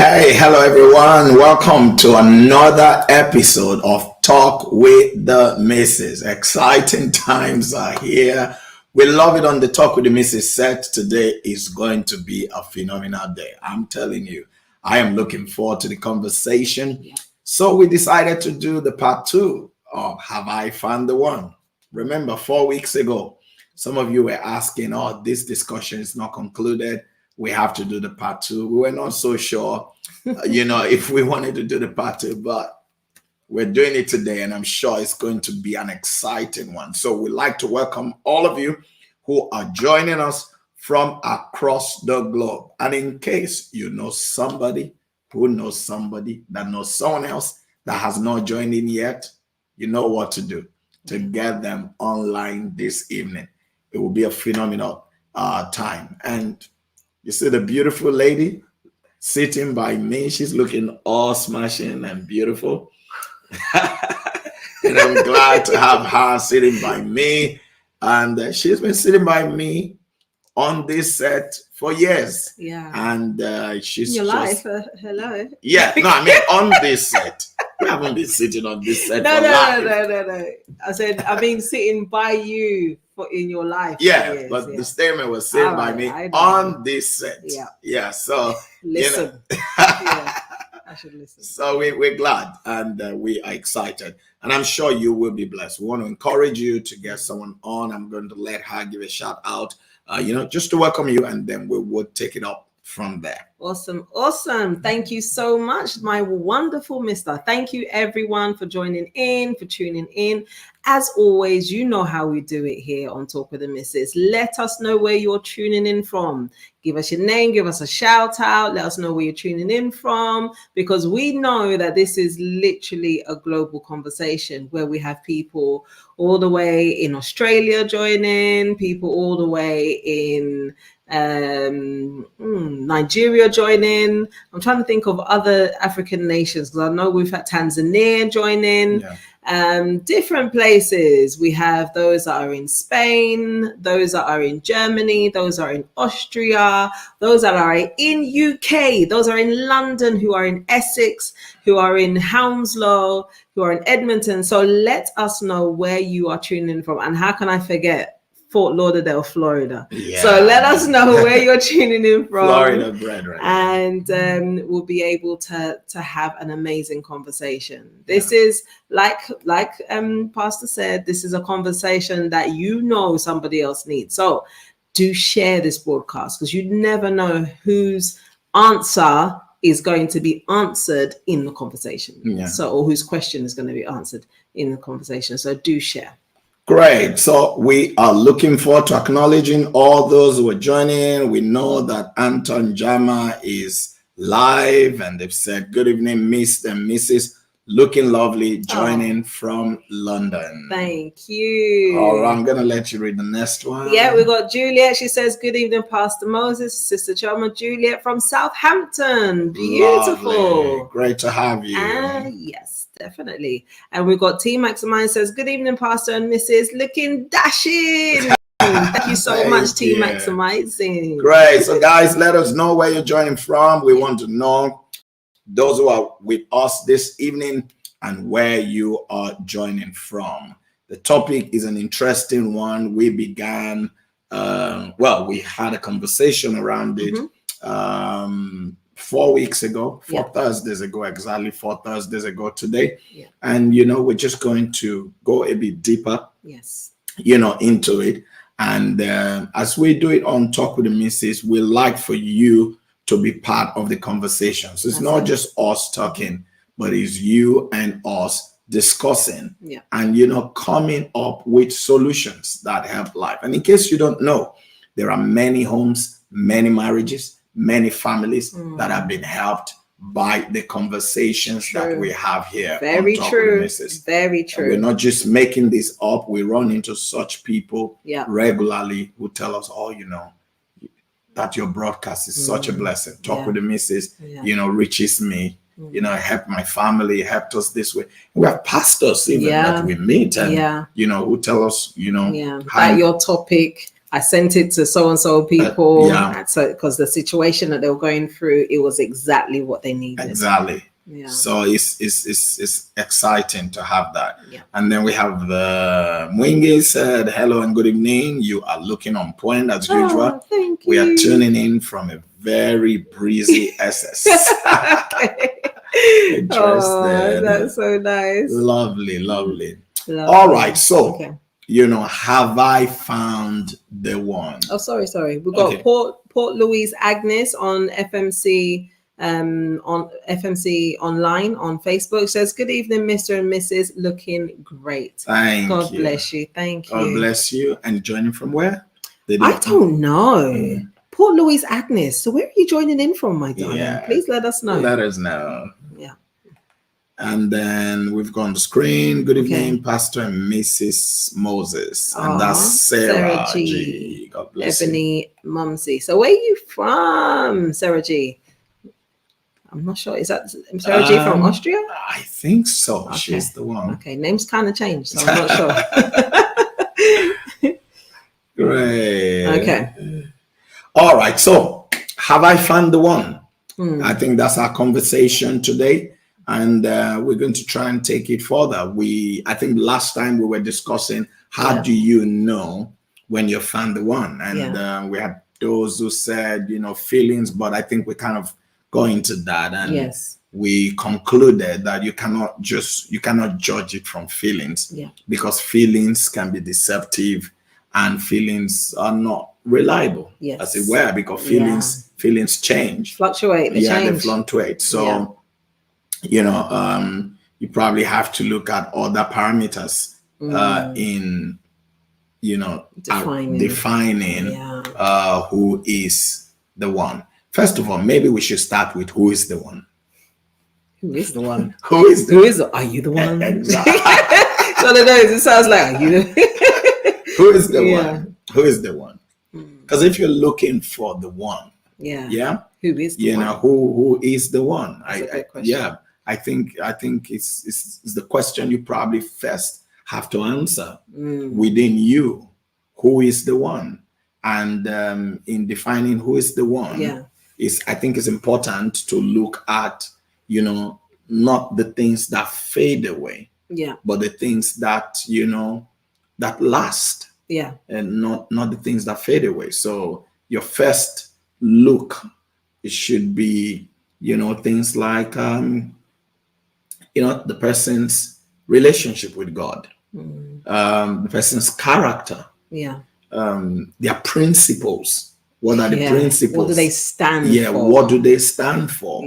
Hey, hello everyone. Welcome to another episode of Talk with the Missus. Exciting times are here. We love it on the Talk with the Missus set. Today is going to be a phenomenal day. I'm telling you, I am looking forward to the conversation. Yeah. So we decided to do the part 2 of Have I Found the One? Remember, 4 weeks ago, some of you were asking, oh, this discussion is not concluded. We have to do the part 2. We were not so sure, if we wanted to do the part 2, but we're doing it today, and I'm sure it's going to be an exciting one. So we'd like to welcome all of you who are joining us from across the globe. And in case you know somebody who knows somebody that knows someone else that has not joined in yet, you know what to do to get them online this evening. It will be a phenomenal time. And you see the beautiful lady sitting by me. She's looking all smashing and beautiful. And I'm glad to have her sitting by me. And she's been sitting by me on this set for years. Yeah. And she's in your life. Hello. Yeah. No, I mean on this set. We haven't been sitting on this set. No. I said I've been sitting by you in your life. Yeah, years, but the statement was said by me on this set. Yeah. So listen. Yeah, I should listen. So we're glad and we are excited, and I'm sure you will be blessed. We want to encourage you to get someone on. I'm going to let her give a shout out, just to welcome you, and then we will take it up from there. Awesome. Thank you so much, my wonderful mister. Thank you everyone for joining in, for tuning in. As always, you know how we do it here on Talk with the Missus. Let us know where you're tuning in from. Give us your name, give us a shout out, let us know where you're tuning in from, because we know that this is literally a global conversation where we have people all the way in Australia joining, people all the way in Nigeria joining. I'm trying to think of other African nations because I know we've had Tanzania joining. Different places. We have those that are in Spain, those that are in Germany, those are in Austria, those that are in UK, those are in London, who are in Essex, who are in Hounslow, who are in Edmonton. So let us know where you are tuning in from. And how can I forget Fort Lauderdale, Florida? Yeah. So let us know where you're tuning in from. Florida brethren. And we'll be able to have an amazing conversation. This is like Pastor said, this is a conversation that somebody else needs. So do share this broadcast, because you never know whose answer is going to be answered in the conversation. Yeah. Or whose question is going to be answered in the conversation. So do share. Great. So we are looking forward to acknowledging all those who are joining. We know that Anton Jama is live, and they've said, good evening, Mr. and Mrs. Looking lovely, joining from London. Thank you. All right, I'm going to let you read the next one. Yeah, we got Juliet. She says, good evening, Pastor Moses, Sister Chioma. Juliet from Southampton. Beautiful. Lovely. Great to have you. Yes. Definitely. And we've got T Maximine says, good evening, Pastor and Mrs. Looking dashing. Thank you so much, T Maximizing. Great. So guys, let us know where you're joining from. We want to know those who are with us this evening and where you are joining from. The topic is an interesting one. We began, we had a conversation around it 4 weeks ago, 4 Thursdays ago, exactly 4 Thursdays ago today. Yeah. And, we're just going to go a bit deeper, into it. And as we do it on Talk with the Missus, we like for you to be part of the conversation. So it's not just us talking, but it's you and us discussing and, coming up with solutions that help life. And in case you don't know, there are many homes, many marriages, many families that have been helped by the conversations that we have here. Very true. Very true. And we're not just making this up. We run into such people regularly who tell us, that your broadcast is such a blessing. Talk with the Missus, reaches me, help my family, helped us this way. We have pastors even that we meet and, who tell us, about your topic. I sent it to so and so people. So because the situation that they were going through, it was exactly what they needed. Exactly. Yeah. So it's exciting to have that. Yeah. And then we have the Mwingi said, hello and good evening. You are looking on point as usual. Thank you. We are tuning in from a very breezy SS. Oh, that's so nice. Lovely. All right. So, have I found the one? Oh, sorry. We've got Port Louise Agnes on FMC. On FMC online on Facebook says, good evening, Mr. and Mrs. Looking great. Thank you. God bless you. Thank you. God bless you. And joining from where? I don't know. Port Louise Agnes. So where are you joining in from, my darling? Yeah. Please let us know. Let us know. Yeah. And then we've gone to screen. Good evening, Pastor and Mrs. Moses. And that's Sarah G. God bless Ebony Mumsy. So where are you from, Sarah G? I'm not sure. Is that Sarah G from Austria? I think so. Okay. She's the one. Okay, names kind of changed, so I'm not sure. Great. Okay. All right. So, have I found the one? I think that's our conversation today, and we're going to try and take it further. I think last time we were discussing how do you know when you found the one, and we had those who said feelings, but I think we kind of go into that, and we concluded that you cannot judge it from feelings, because feelings can be deceptive and feelings are not reliable, as it were, because feelings change, fluctuate, they fluctuate. So you probably have to look at other parameters in defining who is the one. First of all, maybe we should start with who is the one. Who is the one? Who is are you the one? Exactly. So it sounds like, are you who is the one? Who is the one? Because if you're looking for the one, who is the one? Who is the one? I think it's the question you probably first have to answer within you. Who is the one? And in defining who is the one, I think it's important to look at, not the things that fade away, but the things that, that last, and not the things that fade away. So your first look, it should be, things like, the person's relationship with God, the person's character, their principles. What are the principles? What do they stand for? What do they stand for?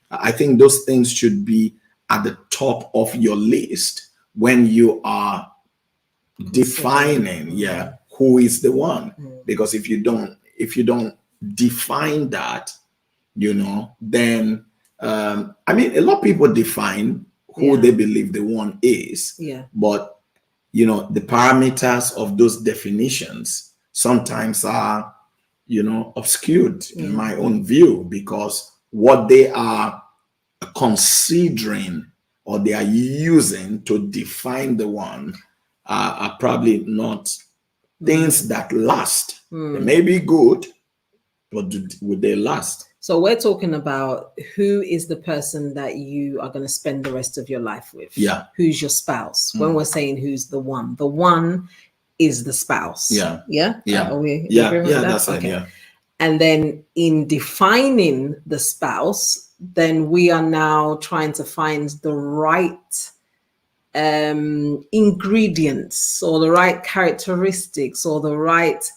I think those things should be at the top of your list when you are defining who is the one. Because if you don't define that, then a lot of people define who they believe the one is, but the parameters of those definitions sometimes are obscured in my own view, because what they are considering or they are using to define the one are probably not things that last. They may be good, but would they last? So we're talking about who is the person that you are going to spend the rest of your life with. Who's your spouse? When we're saying who's the one is the spouse. Are we agreeing with that? That's it. And then in defining the spouse, then we are now trying to find the right ingredients or the right characteristics or the right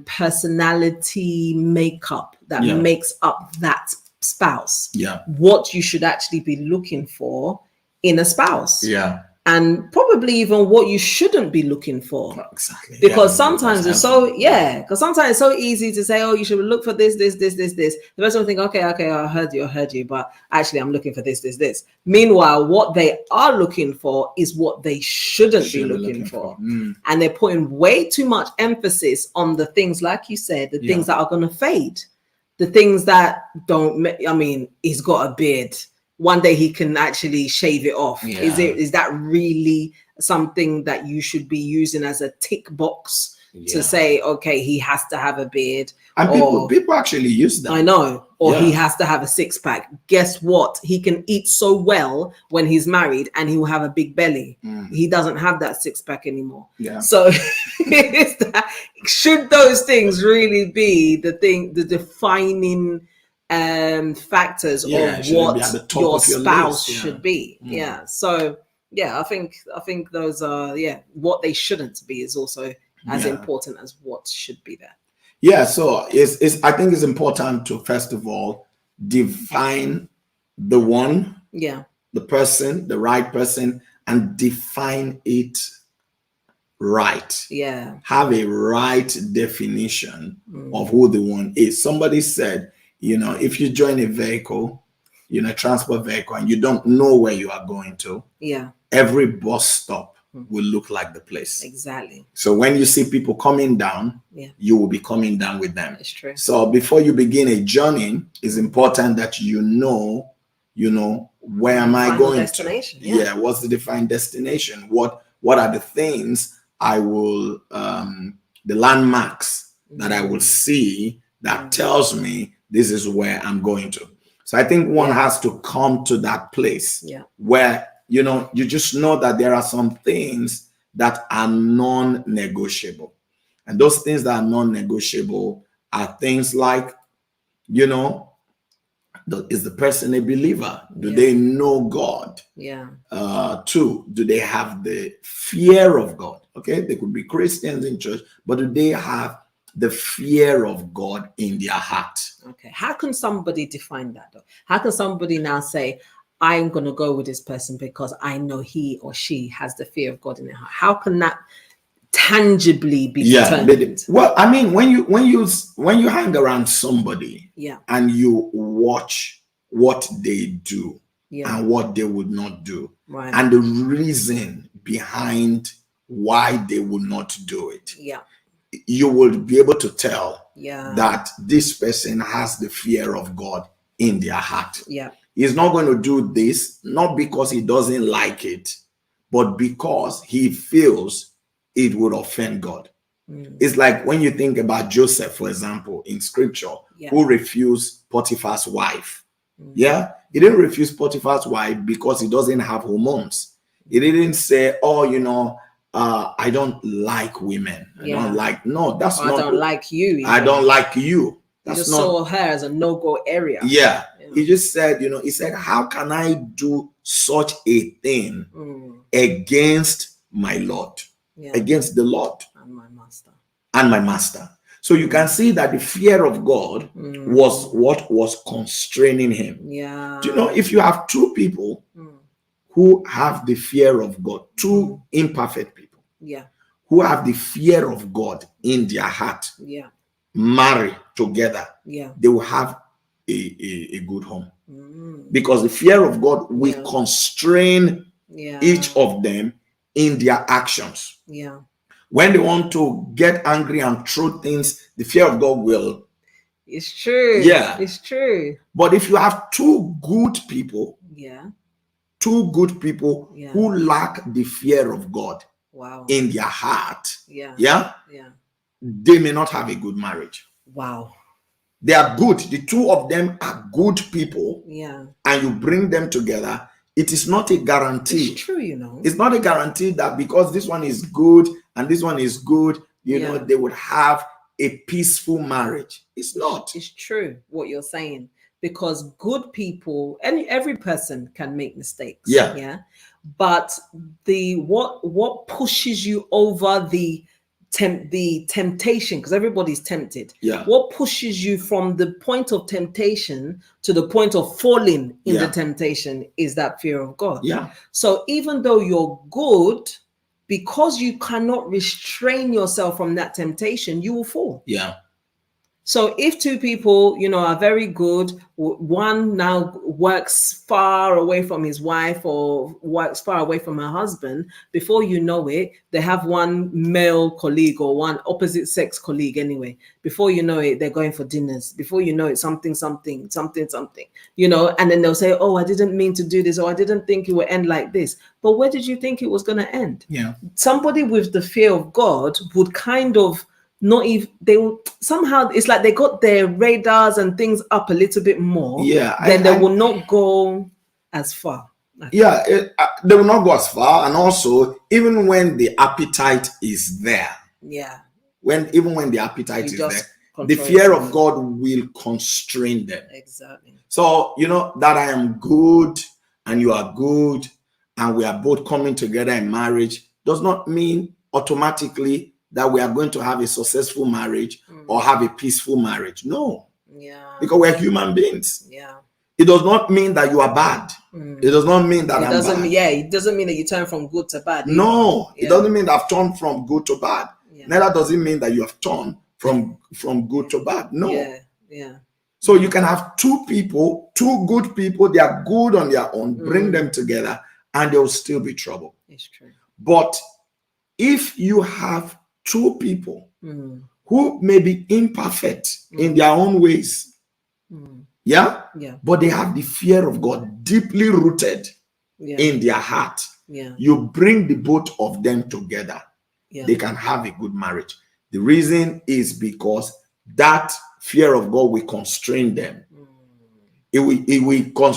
personality makeup that makes up that spouse. What you should actually be looking for in a spouse. And probably even what you shouldn't be looking for. Exactly. Because sometimes it's so easy to say, oh, you should look for this. The person will think, okay, I heard you, but actually I'm looking for this. Meanwhile, what they are looking for is what they shouldn't be looking for. And they're putting way too much emphasis on the things, like you said, the things that are going to fade, the things that don't, he's got a beard. One day he can actually shave it off. Is that really something that you should be using as a tick box to say, okay, he has to have a beard. And people actually use that. I know. Or he has to have a six-pack. Guess what? He can eat so well when he's married and he will have a big belly. He doesn't have that six-pack anymore. Yeah. So should those things really be the defining factors of what your spouse should be? Yeah. So I think those are what they shouldn't be is also as important as what should be there. Yeah, so I think it's important to first of all define the one, the person, the right person, and define it right. Yeah. Have a right definition of who the one is. Somebody said, if you join a vehicle, transport vehicle, and you don't know where you are going to, every bus stop will look like the place. Exactly. So when you see people coming down, you will be coming down with them. That's true. So before you begin a journey, it's important that you know, where am I going to? Yeah, what's the defined destination? What are the things I will, the landmarks that I will see that tells me this is where I'm going to. So I think one has to come to that place where you just know that there are some things that are non-negotiable. And those things that are non-negotiable are things like, is the person a believer? Do they know God? Yeah. 2, do they have the fear of God? Okay, they could be Christians in church, but do they have the fear of God in their heart? Okay. How can somebody define that though? How can somebody now say, I'm going to go with this person because I know he or she has the fear of God in their heart? How can that tangibly be determined? Well, I mean, when you hang around somebody and you watch what they do and what they would not do, and the reason behind why they would not do it, you will be able to tell that this person has the fear of God in their heart. He's not going to do this, not because he doesn't like it, but because he feels it would offend God. It's like when you think about Joseph, for example, in scripture, who refused Potiphar's wife. He didn't refuse Potiphar's wife because he doesn't have hormones. He didn't say, I don't like women. I don't like, no, that's not. I don't like you. Even. I don't like you. That's just saw her as a no-go area. He just said, he said, how can I do such a thing against my Lord, against the Lord and my master? So you can see that the fear of God was what was constraining him. If you have two people who have the fear of God, two imperfect people who have the fear of God in their heart, marry together, they will have a good home. Because the fear of God will constrain each of them in their actions. When they want to get angry and throw things, the fear of God will. It's true. It's true. But if you have two good people, who lack the fear of God in their heart, they may not have a good marriage. They are good. The two of them are good people. And you bring them together. It is not a guarantee. It's true, It's not a guarantee that because this one is good and this one is good, they would have a peaceful marriage. It's not. It's true what you're saying, because good people, and every person can make mistakes. But what pushes you over the temptation, because everybody's tempted. What pushes you from the point of temptation to the point of falling in the temptation is that fear of God. So even though you're good, because you cannot restrain yourself from that temptation, you will fall. So if two people, are very good, one now works far away from his wife or works far away from her husband, before you know it, they have one male colleague or one opposite sex colleague anyway. Before you know it, they're going for dinners. Before you know it, something, and then they'll say, oh, I didn't mean to do this, or I didn't think it would end like this. But where did you think it was going to end? Yeah. Somebody with the fear of God would kind of not even, they will somehow, it's like they got their radars and things up a little bit more. Yeah. Then they will not go as far. Yeah, they will not go as far. And also, even when the appetite is there. Yeah. Even when the appetite is there, the fear of God will constrain them. Exactly. So, that I am good and you are good and we are both coming together in marriage does not mean automatically that we are going to have a successful marriage or have a peaceful marriage. No. Yeah. Because we're human beings. Yeah. It does not mean that you are bad. It does not mean that I'm bad. It doesn't mean that you turn from good to bad. No. It doesn't mean that I've turned from good to bad. Yeah. Neither does it mean that you have turned from good to bad. No. Yeah. So you can have two good people, they are good on their own, bring them together, and there will still be trouble. It's true. But if you have two people who may be imperfect in their own ways, but they have the fear of God deeply rooted in their heart, you bring the both of them together, they can have a good marriage. The reason is because that fear of God will constrain them. It will,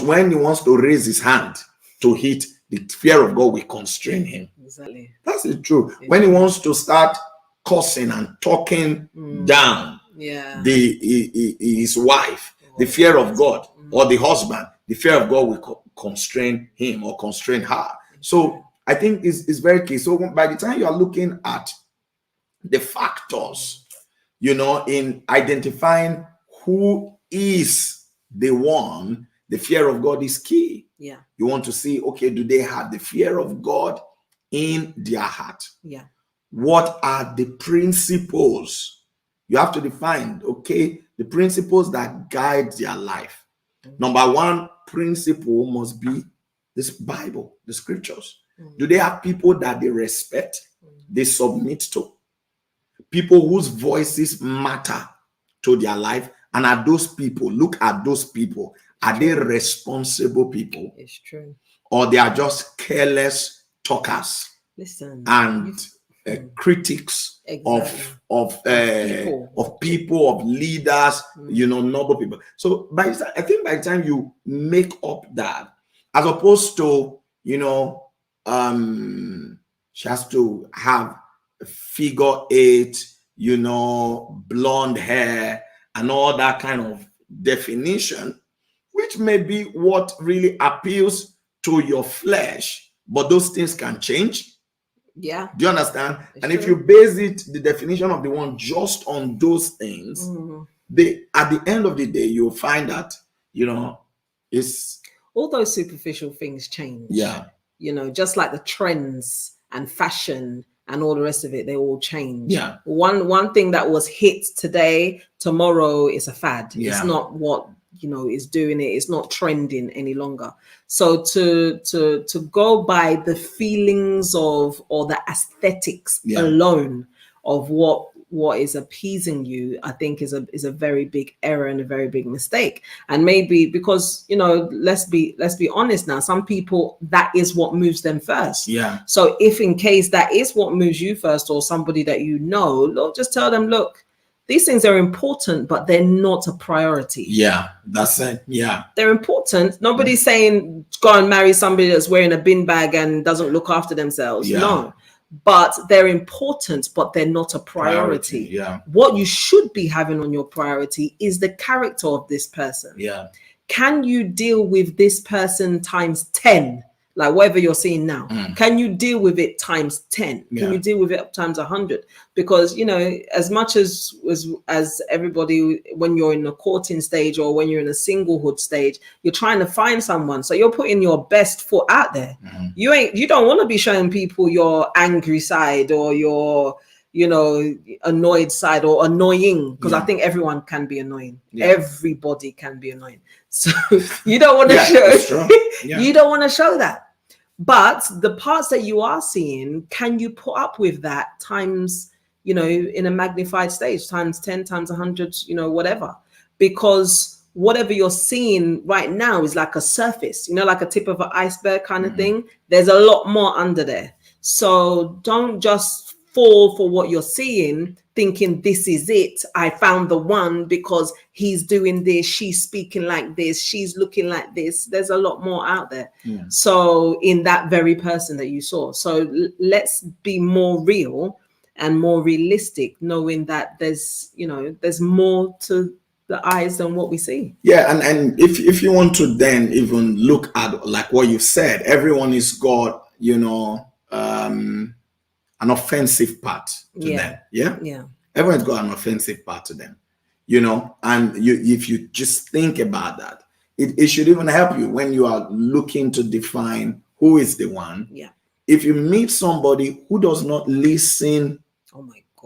when he wants to raise his hand to hit, the fear of God will constrain him. Exactly. That's the truth. When he wants to start cursing and talking down his wife, the fear of God, or the husband, the fear of God will constrain him or constrain her. So I think it's very key. So by the time you are looking at the factors, in identifying who is the one, the fear of God is key. Yeah. You want to see, okay, do they have the fear of God in their heart? Yeah. What are the principles? You have to define, okay, the principles that guide their life. Number one principle must be this Bible, the scriptures. Do they have people that they respect, they submit to? People whose voices matter to their life. And are those people, look at those people, are they responsible people? It's true. Or they are just careless talkers? Listen. And critics of people, of leaders, noble people. So by the time you make up that, as opposed to, she has to have a figure 8, blonde hair and all that kind of definition, which may be what really appeals to your flesh, but those things can change. Yeah. Do you understand? It's and true. If you base the definition of the one just on those things, at the end of the day, you'll find that, it's all those superficial things change. Yeah. Just like the trends and fashion and all the rest of it, they all change. Yeah. One thing that was hit today, tomorrow is a fad. Yeah. It's not what is doing it. It's not trending any longer. So to go by the feelings of, or the aesthetics alone of what is appeasing you, I think is a very big error and a very big mistake. And maybe because, let's be honest now, some people, that is what moves them first. Yeah. So if in case that is what moves you first, or somebody that look, just tell them, look, these things are important, but they're not a priority. Yeah, that's it. Yeah. They're important. Nobody's saying go and marry somebody that's wearing a bin bag and doesn't look after themselves. Yeah. No. But they're important, but they're not a priority. Yeah. What you should be having on your priority is the character of this person. Yeah. Can you deal with this person times 10? Like whatever you're seeing now, can you deal with it times 10? Can you deal with it times 100? Because, as much as everybody, when you're in a courting stage or when you're in a singlehood stage, you're trying to find someone. So you're putting your best foot out there. You don't want to be showing people your angry side or your annoyed side or annoying, because I think everyone can be annoying. Everybody can be annoying. So you don't want to show you don't want to show that. But the parts that you are seeing, can you put up with that times, in a magnified stage, times 10, times 100, whatever? Because whatever you're seeing right now is like a surface, like a tip of an iceberg kind of thing. There's a lot more under there. So don't just fall for what you're seeing, thinking this is it. I found the one because he's doing this, she's speaking like this, she's looking like this. There's a lot more out there. So in that very person that you saw. So let's be more real and more realistic, knowing that there's more to the eyes than what we see. And if you want to then even look at like what you said, everyone is got an offensive part to them. Everyone's got an offensive part to them, and if you just think about that, it should even help you when you are looking to define who is the one. If you meet somebody who does not listen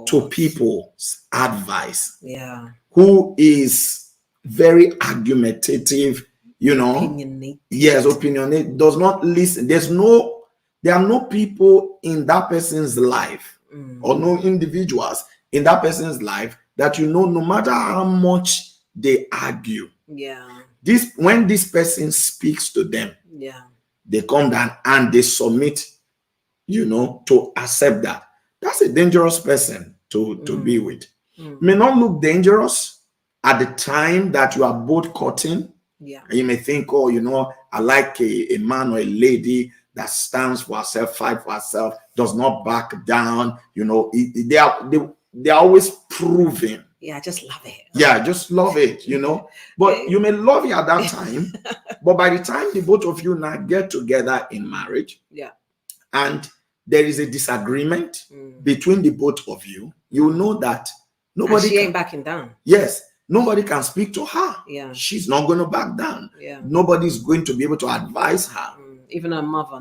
to people's advice, who is very argumentative, opinionated, does not listen. There are no people in that person's life or no individuals in that person's life that no matter how much they argue, when this person speaks to them, they come down and they submit, to accept that. That's a dangerous person to be with. May not look dangerous at the time that you are both courting. And you may think, I like a man or a lady that stands for herself, fight for herself, does not back down. They are always proving. I just love it. Just love it, But you may love it at that time, but by the time the both of you now get together in marriage, and there is a disagreement between the both of you, you know that nobody. And she ain't backing down. Yes. Nobody can speak to her. She's not going to back down. Nobody's going to be able to advise her. Even her mother,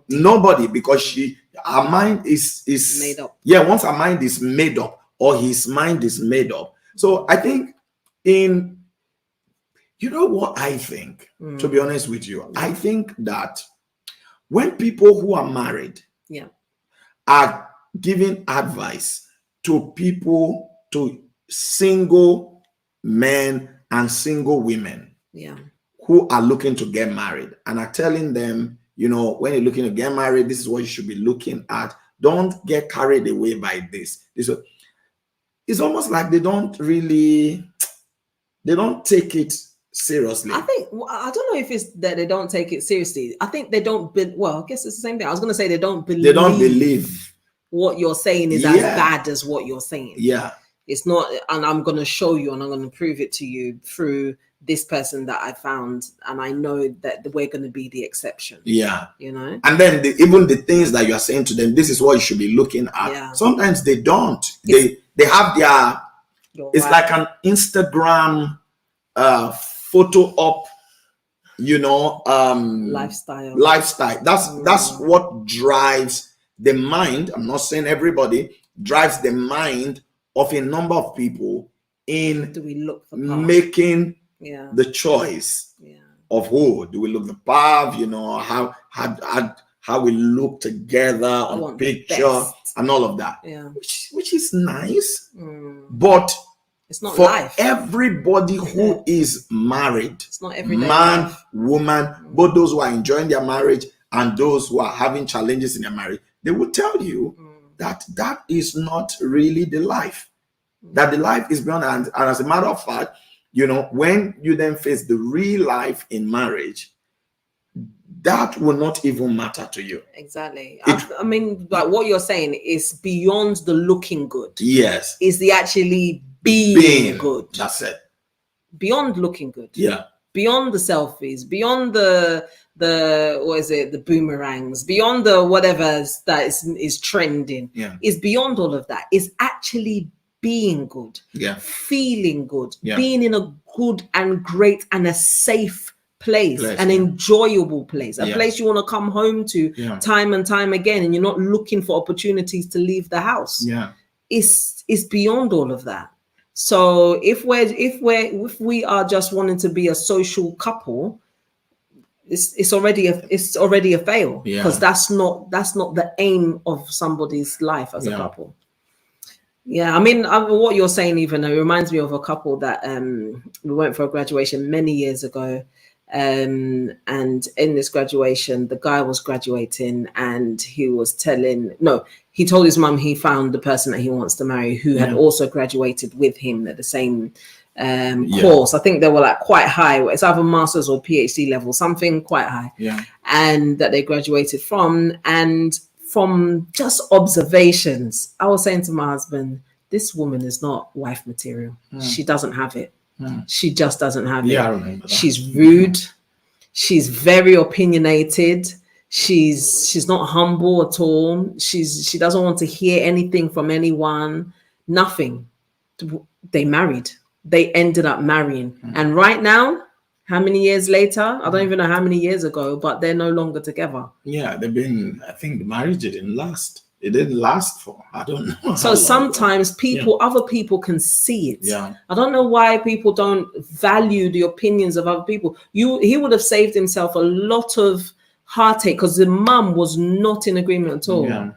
nobody, because her mind is made up. Once her mind is made up, or his mind is made up. So I think what I think, to be honest with you, I think that when people who are married are giving advice to single men and single women who are looking to get married and are telling them, when you're looking to get married, this is what you should be looking at. Don't get carried away by this. It's almost like they don't take it seriously. I don't know if it's that they don't take it seriously. I think they don't. I guess it's the same thing. I was going to say they don't believe what you're saying is as bad as what you're saying. It's not, and I'm going to show you and I'm going to prove it to you through this person that I found, and I know that we're going to be the exception. And then even the things that you are saying to them, this is what you should be looking at. Sometimes they don't. They have their. It's like an Instagram photo op, lifestyle. That's what drives the mind. I'm not saying everybody drives the mind of a number of people in making the choice of who do we look the path, how we look together on picture and all of that, which is nice, but it's not for life. Everybody who is married, it's not everyday man, life. Woman, both those who are enjoying their marriage and those who are having challenges in their marriage, they will tell you that is not really the life. That the life is beyond, and as a matter of fact, when you then face the real life in marriage, that will not even matter to you. Exactly. I mean, like what you're saying is beyond the looking good. Yes. Is the actually being good. That's it. Beyond looking good. Beyond the selfies, beyond the the boomerangs, beyond the whatever that is trending. Is beyond all of that. Is actually being good. Feeling good. Being in a good and great and a safe place, an enjoyable place, a place you want to come home to time and time again, and you're not looking for opportunities to leave the house. is beyond all of that. So if we are just wanting to be a social couple, it's already a fail, because that's not the aim of somebody's life as a couple. Yeah, I mean, what you're saying even it reminds me of a couple that we went for a graduation many years ago, and in this graduation, the guy was graduating, and he told his mum he found the person that he wants to marry, who had also graduated with him at the same course. I think they were like quite high. It's either master's or PhD level, something quite high. And that they graduated from. And from just observations, I was saying to my husband, this woman is not wife material. She doesn't have it. She just doesn't have it. I remember that. She's rude. She's very opinionated. She's not humble at all. She doesn't want to hear anything from anyone. Nothing. They married. They ended up marrying. And right now, how many years later? I don't even know how many years ago, but they're no longer together. Yeah, I think the marriage didn't last. It didn't last for, I don't know. So sometimes other people can see it. Yeah. I don't know why people don't value the opinions of other people. He would have saved himself a lot of heartache, because the mum was not in agreement at all. Yeah.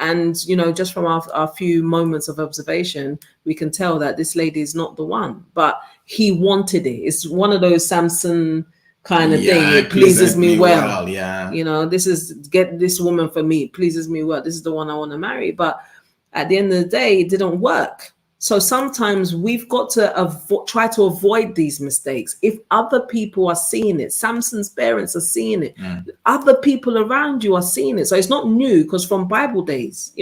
And just from our few moments of observation, we can tell that this lady is not the one, but he wanted it. It's one of those Samson kind of thing. It pleases me well. This is, get this woman for me. It pleases me well. This is the one I want to marry. But at the end of the day, it didn't work. So sometimes we've got to try to avoid these mistakes. If other people are seeing it, Samson's parents are seeing it, other people around you are seeing it. So it's not new, because from Bible days,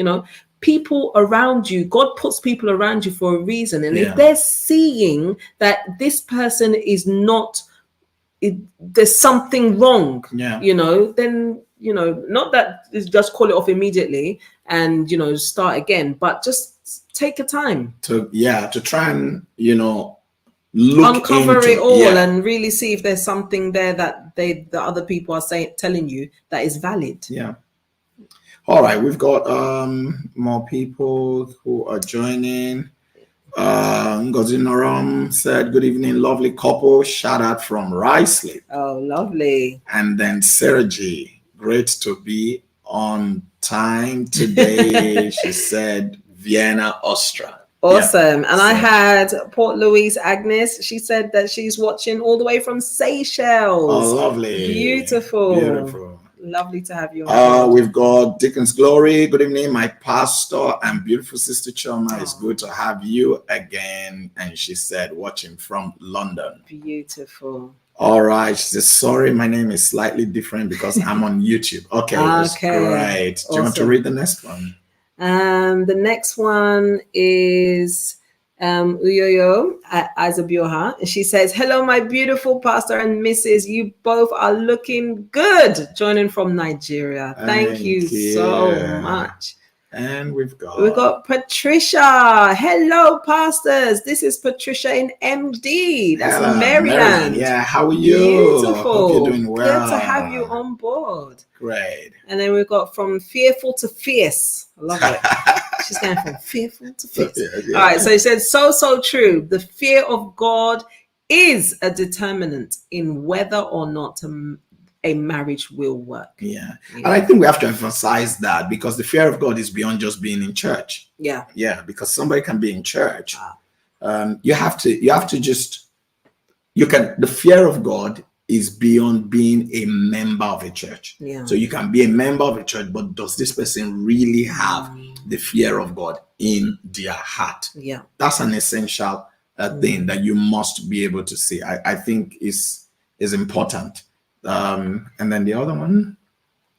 people around you, God puts people around you for a reason. And if they're seeing that this person is not, there's something wrong, then, not that just call it off immediately and, start again, but just take a time to try and look uncover into it all and really see if there's something there that the other people are telling you that is valid. All right, we've got more people who are joining. Ngozi Noram said, good evening, lovely couple, shout out from Riceley. Oh, lovely. And then Sarah G, great to be on time today. She said Vienna, Austria. Awesome. And I had Port Louise Agnes. She said that she's watching all the way from Seychelles. Oh, lovely. Beautiful. Lovely to have you on. We've got Dickens Glory. Good evening, my pastor and beautiful sister Chioma. It's good to have you again. And she said, watching from London. Beautiful. All right. She says, sorry, my name is slightly different because I'm on YouTube. Okay. That's great. Awesome. Do you want to read the next one? The next one is Uyoyo Azabioha. She says, hello, my beautiful pastor and Mrs. You both are looking good. Joining from Nigeria. Thank you so much. And we've got Patricia. Hello, pastors. This is Patricia in MD. That's Maryland. Yeah, how are you? Beautiful. Hope you're doing well. Good to have you on board. Great. And then we've got from fearful to fierce. I love it. She's going from fearful to fierce. All right. So he said, so true. The fear of God is a determinant in whether or not a marriage will work. Yeah. And I think we have to emphasize that, because the fear of God is beyond just being in church. Yeah, because somebody can be in church. The fear of God is beyond being a member of a church. So you can be a member of a church, but does this person really have the fear of God in their heart? That's an essential thing that you must be able to see. I think is important. And then the other one.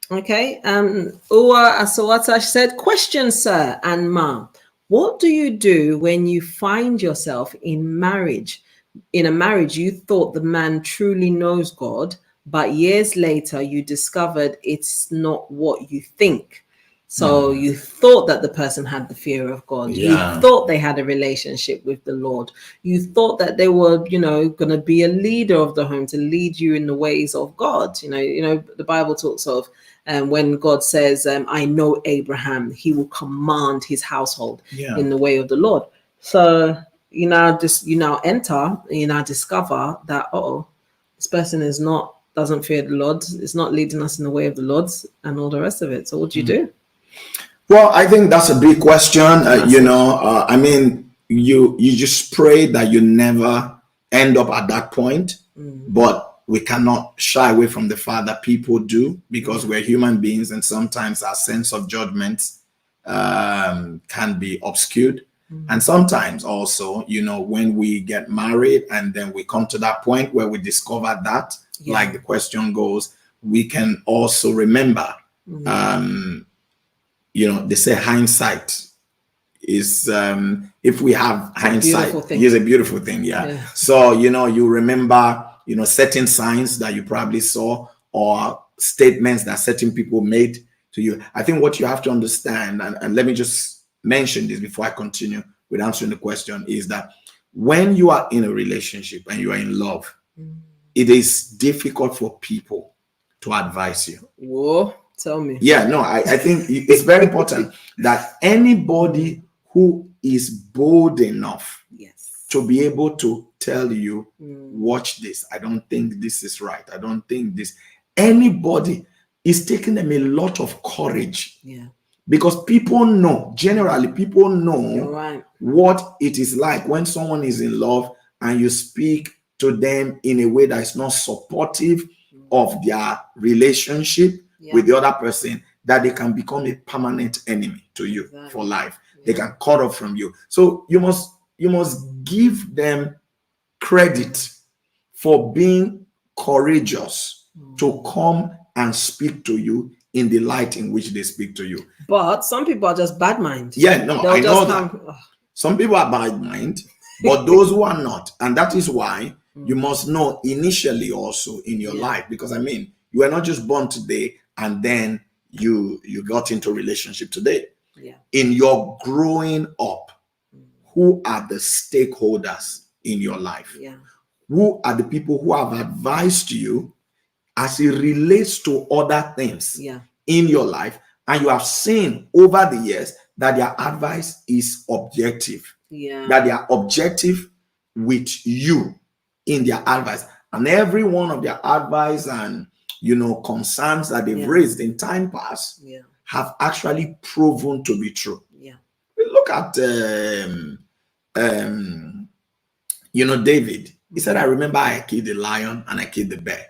Okay. Uwa Asawata said, question, sir and ma, what do you do when you find yourself in a marriage you thought the man truly knows God, but years later you discovered it's not what you think? So you thought that the person had the fear of God. You thought they had a relationship with the Lord. You thought that they were, going to be a leader of the home to lead you in the ways of God. The Bible talks of And when God says, I know Abraham, he will command his household in the way of the Lord. So you now enter, you now discover that, this person doesn't fear the Lord, it's not leading us in the way of the Lord, and all the rest of it. So what do you do? Well, I think that's a big question. I mean, you just pray that you never end up at that point, but we cannot shy away from the fact that people do, because we're human beings, and sometimes our sense of judgment can be obscured. And sometimes also, when we get married and then we come to that point where we discover that, like the question goes, we can also remember, they say hindsight is, if we have hindsight, it's a beautiful thing. Yeah. So, you remember, certain signs that you probably saw, or statements that certain people made to you. I think what you have to understand, and let me just mention this before I continue with answering the question, is that when you are in a relationship and you are in love, it is difficult for people to advise you. Whoa, tell me. Yeah, no, I think it's very important that anybody who is bold enough to be able to tell you, watch this, I don't think this is right, I don't think this, anybody is taking them a lot of courage. Because generally people know what it is like when someone is in love and you speak to them in a way that is not supportive of their relationship with the other person, that they can become a permanent enemy to you for life. They can cut off from you. So you must give them credit for being courageous to come and speak to you in the light in which they speak to you. But some people are just bad mind. Yeah, no, I know that. Some people are bad mind, but those who are not, and that is why you must know initially also in your life, because I mean, you are not just born today and then you got into a relationship today. In your growing up, who are the stakeholders in your life? Who are the people who have advised you as it relates to other things in your life, and you have seen over the years that their advice is objective, that they are objective with you in their advice, and every one of their advice and concerns that they've raised in time past have actually proven to be true. Look at David. He said, I remember I killed the lion and I killed the bear.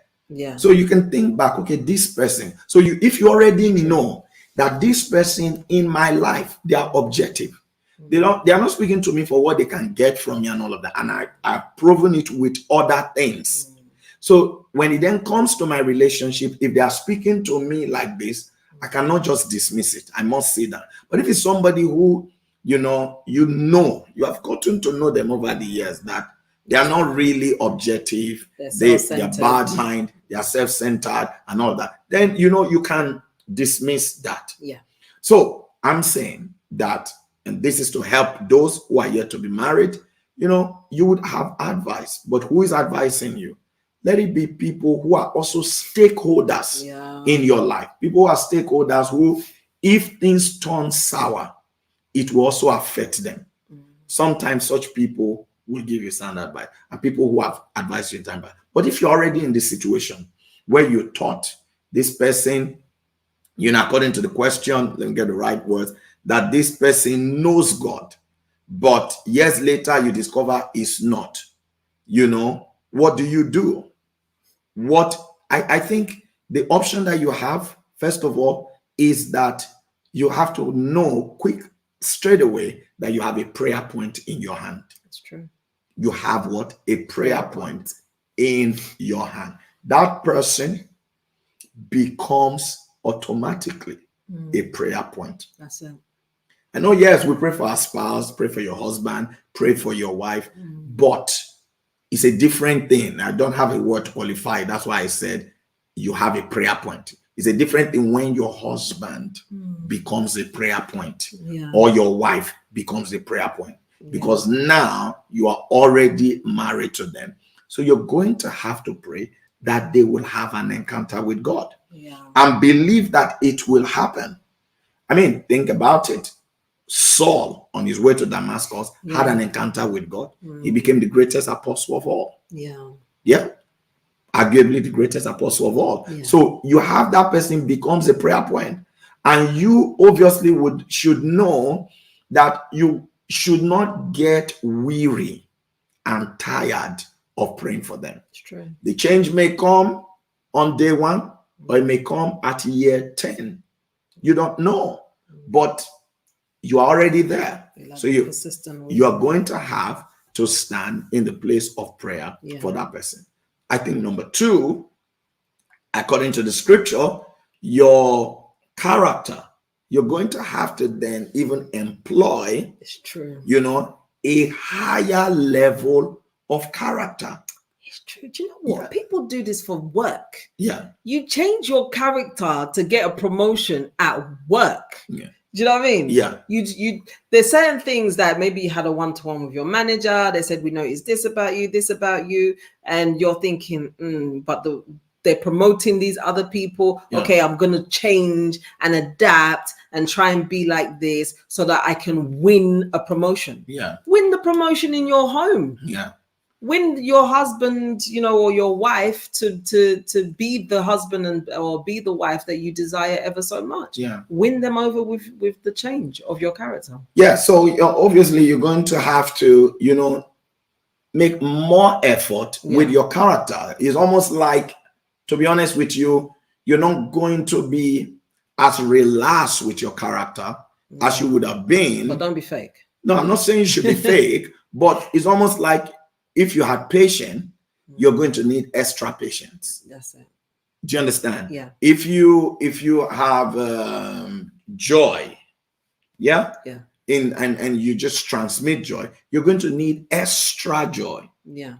So you can think back, okay, this person. So if you already know that this person in my life, they are objective. They are not speaking to me for what they can get from me and all of that. And I've proven it with other things. So when it then comes to my relationship, if they are speaking to me like this, I cannot just dismiss it. I must say that. But if it's somebody who, you have gotten to know them over the years, that they are not really objective, they're bad mind, they are self-centered and all that, then you can dismiss that. So I'm saying that, and this is to help those who are yet to be married, you would have advice, but who is advising you? Let it be people who are also stakeholders in your life. People who are stakeholders who, if things turn sour, it will also affect them. Sometimes such people will give you sound advice, and people who have advised you in time. But if you're already in this situation where you thought this person, according to the question, let me get the right words, that this person knows God, but years later you discover it's not, what do you do? I think the option that you have, first of all, is that you have to know straight away that you have a prayer point in your hand. That's true. You have what? A prayer point in your hand. That person becomes automatically a prayer point. That's it. I know, yes, we pray for our spouse, pray for your husband, pray for your wife, but it's a different thing. I don't have a word to qualify. That's why I said you have a prayer point. It's a different thing when your husband becomes a prayer point, or your wife becomes a prayer point, because now you are already married to them. So you're going to have to pray that they will have an encounter with God. and believe that it will happen. I mean, think about it. Saul, on his way to Damascus, had an encounter with God. He became the greatest apostle of all. Yeah. Arguably the greatest apostle of all. So you have that person becomes a prayer point. And you obviously should know that you should not get weary and tired of praying for them. It's true. The change may come on day 1, or it may come at year 10. You don't know, but you are already there. So you are going to have to stand in the place of prayer for that person. I think number 2, according to the scripture, your character, you're going to have to then even employ, it's true, a higher level of character. It's true. Do you know what? People do this for work. Yeah. You change your character to get a promotion at work. Yeah. Do you know what I mean? Yeah. You there's certain things that maybe you had a one-to-one with your manager. They said, we noticed this about you, and you're thinking, but they're promoting these other people. Yeah. Okay, I'm gonna change and adapt and try and be like this so that I can win a promotion. Yeah. Win the promotion in your home. Yeah. Win your husband, or your wife to be the husband or be the wife that you desire ever so much. Yeah. Win them over with the change of your character. Yeah. So obviously you're going to have to, make more effort with your character. It's almost like, to be honest with you, you're not going to be as relaxed with your character as you would have been. But don't be fake. No, I'm not saying you should be fake, but it's almost like, if you had patience, you're going to need extra patience. That's it. Do you understand? Yeah. If you have joy, yeah, and you just transmit joy, you're going to need extra joy,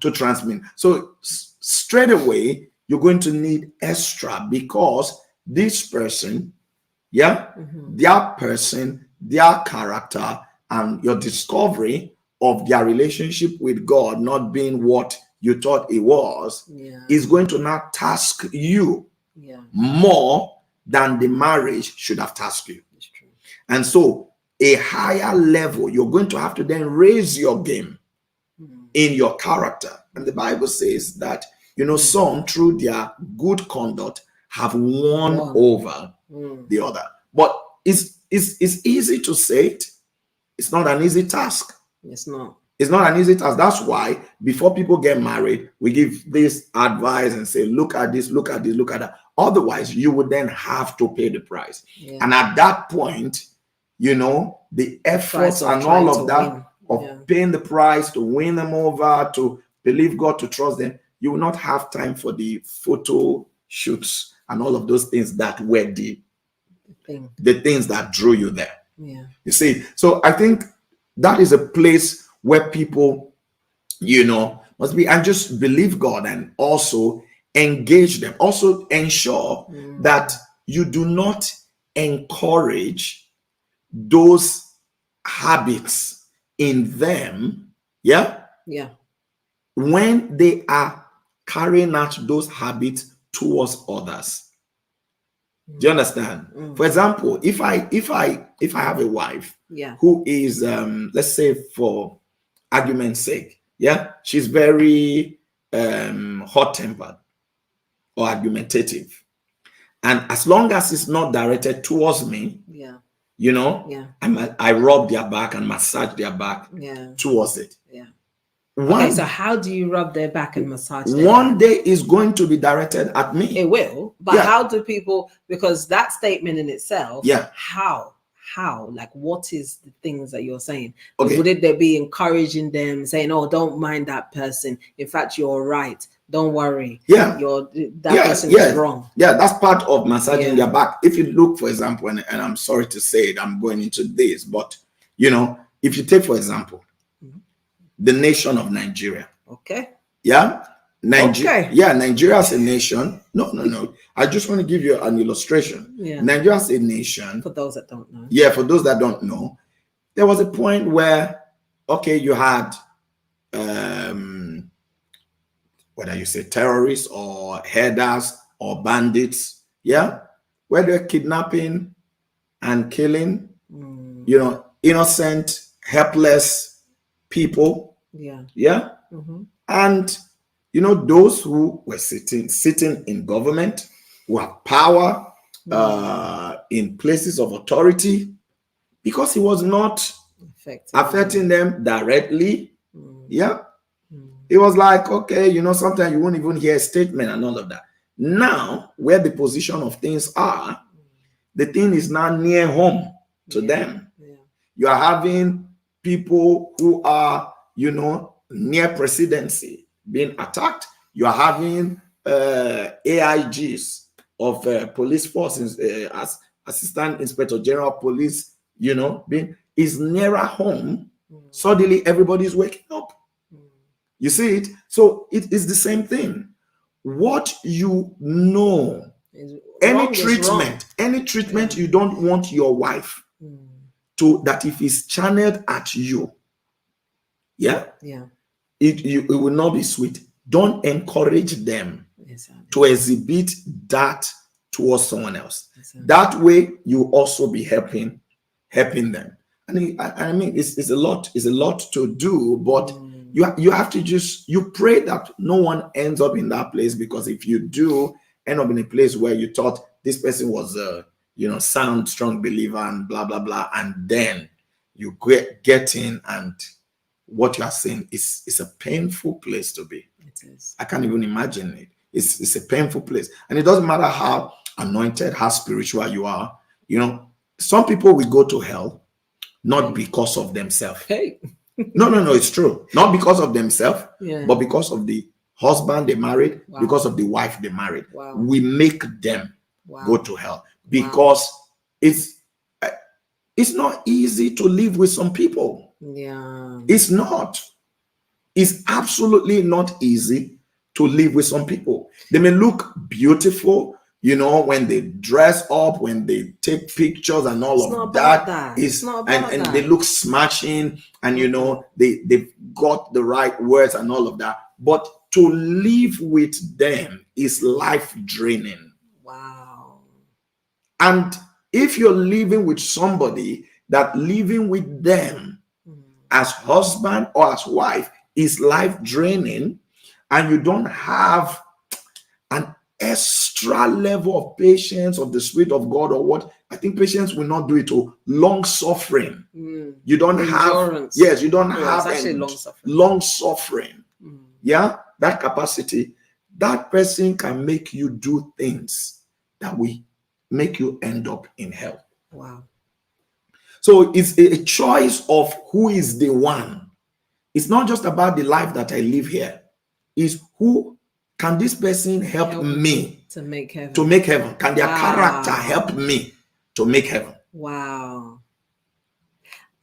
to transmit. So straight away, you're going to need extra, because this person, their person, their character, and your discovery of their relationship with God not being what you thought it was, is going to now task you more than the marriage should have tasked you. That's true. And so a higher level, you're going to have to then raise your game in your character. And the Bible says that, some through their good conduct have won over the other. But it's easy to say it. It's not an easy task. It's not. It's not an easy task. That's why before people get married, we give this advice and say, look at this, look at this, look at that. Otherwise, you would then have to pay the price. Yeah. And at that point, the efforts and all of that of paying the price to win them over, to believe God, to trust them, you will not have time for the photo shoots and all of those things that were the things that drew you there. Yeah. You see, so I think that is a place where people, must be, and just believe God and also engage them. Also ensure that you do not encourage those habits in them. Yeah. Yeah. When they are carrying out those habits towards others. Do you understand? For example, if I have a wife who is, let's say for argument's sake, she's very hot-tempered or argumentative, and as long as it's not directed towards me, I rub their back and massage their back towards it. Okay, so how do you rub their back and massage their one back? day is going to be directed at me. It will, but how do people, because that statement in itself, how, like, what is the things that you're saying? Okay. Would it be encouraging them, saying, oh, don't mind that person, in fact you're right, don't worry, that person is wrong? That's part of massaging their back. If you look, for example, and I'm sorry to say it, I'm going into this, but if you take, for example, the nation of Nigeria. Okay. Yeah. Nigeria is a nation. No. I just want to give you an illustration. Yeah. Nigeria is a nation. For those that don't know. Yeah, for those that don't know. There was a point where, you had whether you say terrorists or herders or bandits, Yeah, where they're kidnapping and killing, you know, innocent, helpless people. Yeah. Yeah. And you know, those who were sitting in government, who have power in places of authority, because it was not affecting them directly. Yeah. It was like, okay, you know, sometimes you won't even hear a statement and all of that. Now, where the position of things are, the thing is now near home to them. You are having people who are, you know, near presidency being attacked. You are having AIGs of police forces as Assistant Inspector General of Police, you know, being is nearer home. Suddenly, everybody's waking up. You see it? So it is the same thing. What you know, any treatment you don't want your wife to, that if it's channeled at you, it will not be sweet. Don't encourage them to exhibit that towards someone else. That way, you also be helping them. I mean, it's a lot to do, but you have to you pray that no one ends up in that place, because if you do end up in a place where you thought this person was a sound, strong believer and blah blah blah, and then you get in, and what you are saying is a painful place to be. It is. I can't even imagine it. It's a painful place, and it doesn't matter how anointed, how spiritual you are. You know, some people will go to hell not because of themselves. No, it's true. Not because of themselves, but because of the husband they married, because of the wife they married. We make them go to hell because it's not easy to live with some people. It's not. It's absolutely not easy to live with some people. They may look beautiful, you know, when they dress up, when they take pictures and all of that. And they look smashing, and you know, they've got the right words and all of that. But to live with them is life draining. Wow. And if you're living with somebody, that living with them as husband or as wife is life draining, and you don't have an extra level of patience of the Spirit of God, or what I think patience will not do it to long suffering. You don't Endurance. You don't have long suffering. That capacity, that person can make you do things that will make you end up in hell. Wow. So it's a choice of who is the one. It's not just about the life that I live here. It's who can this person help me to make heaven? Can their character help me to make heaven? Wow.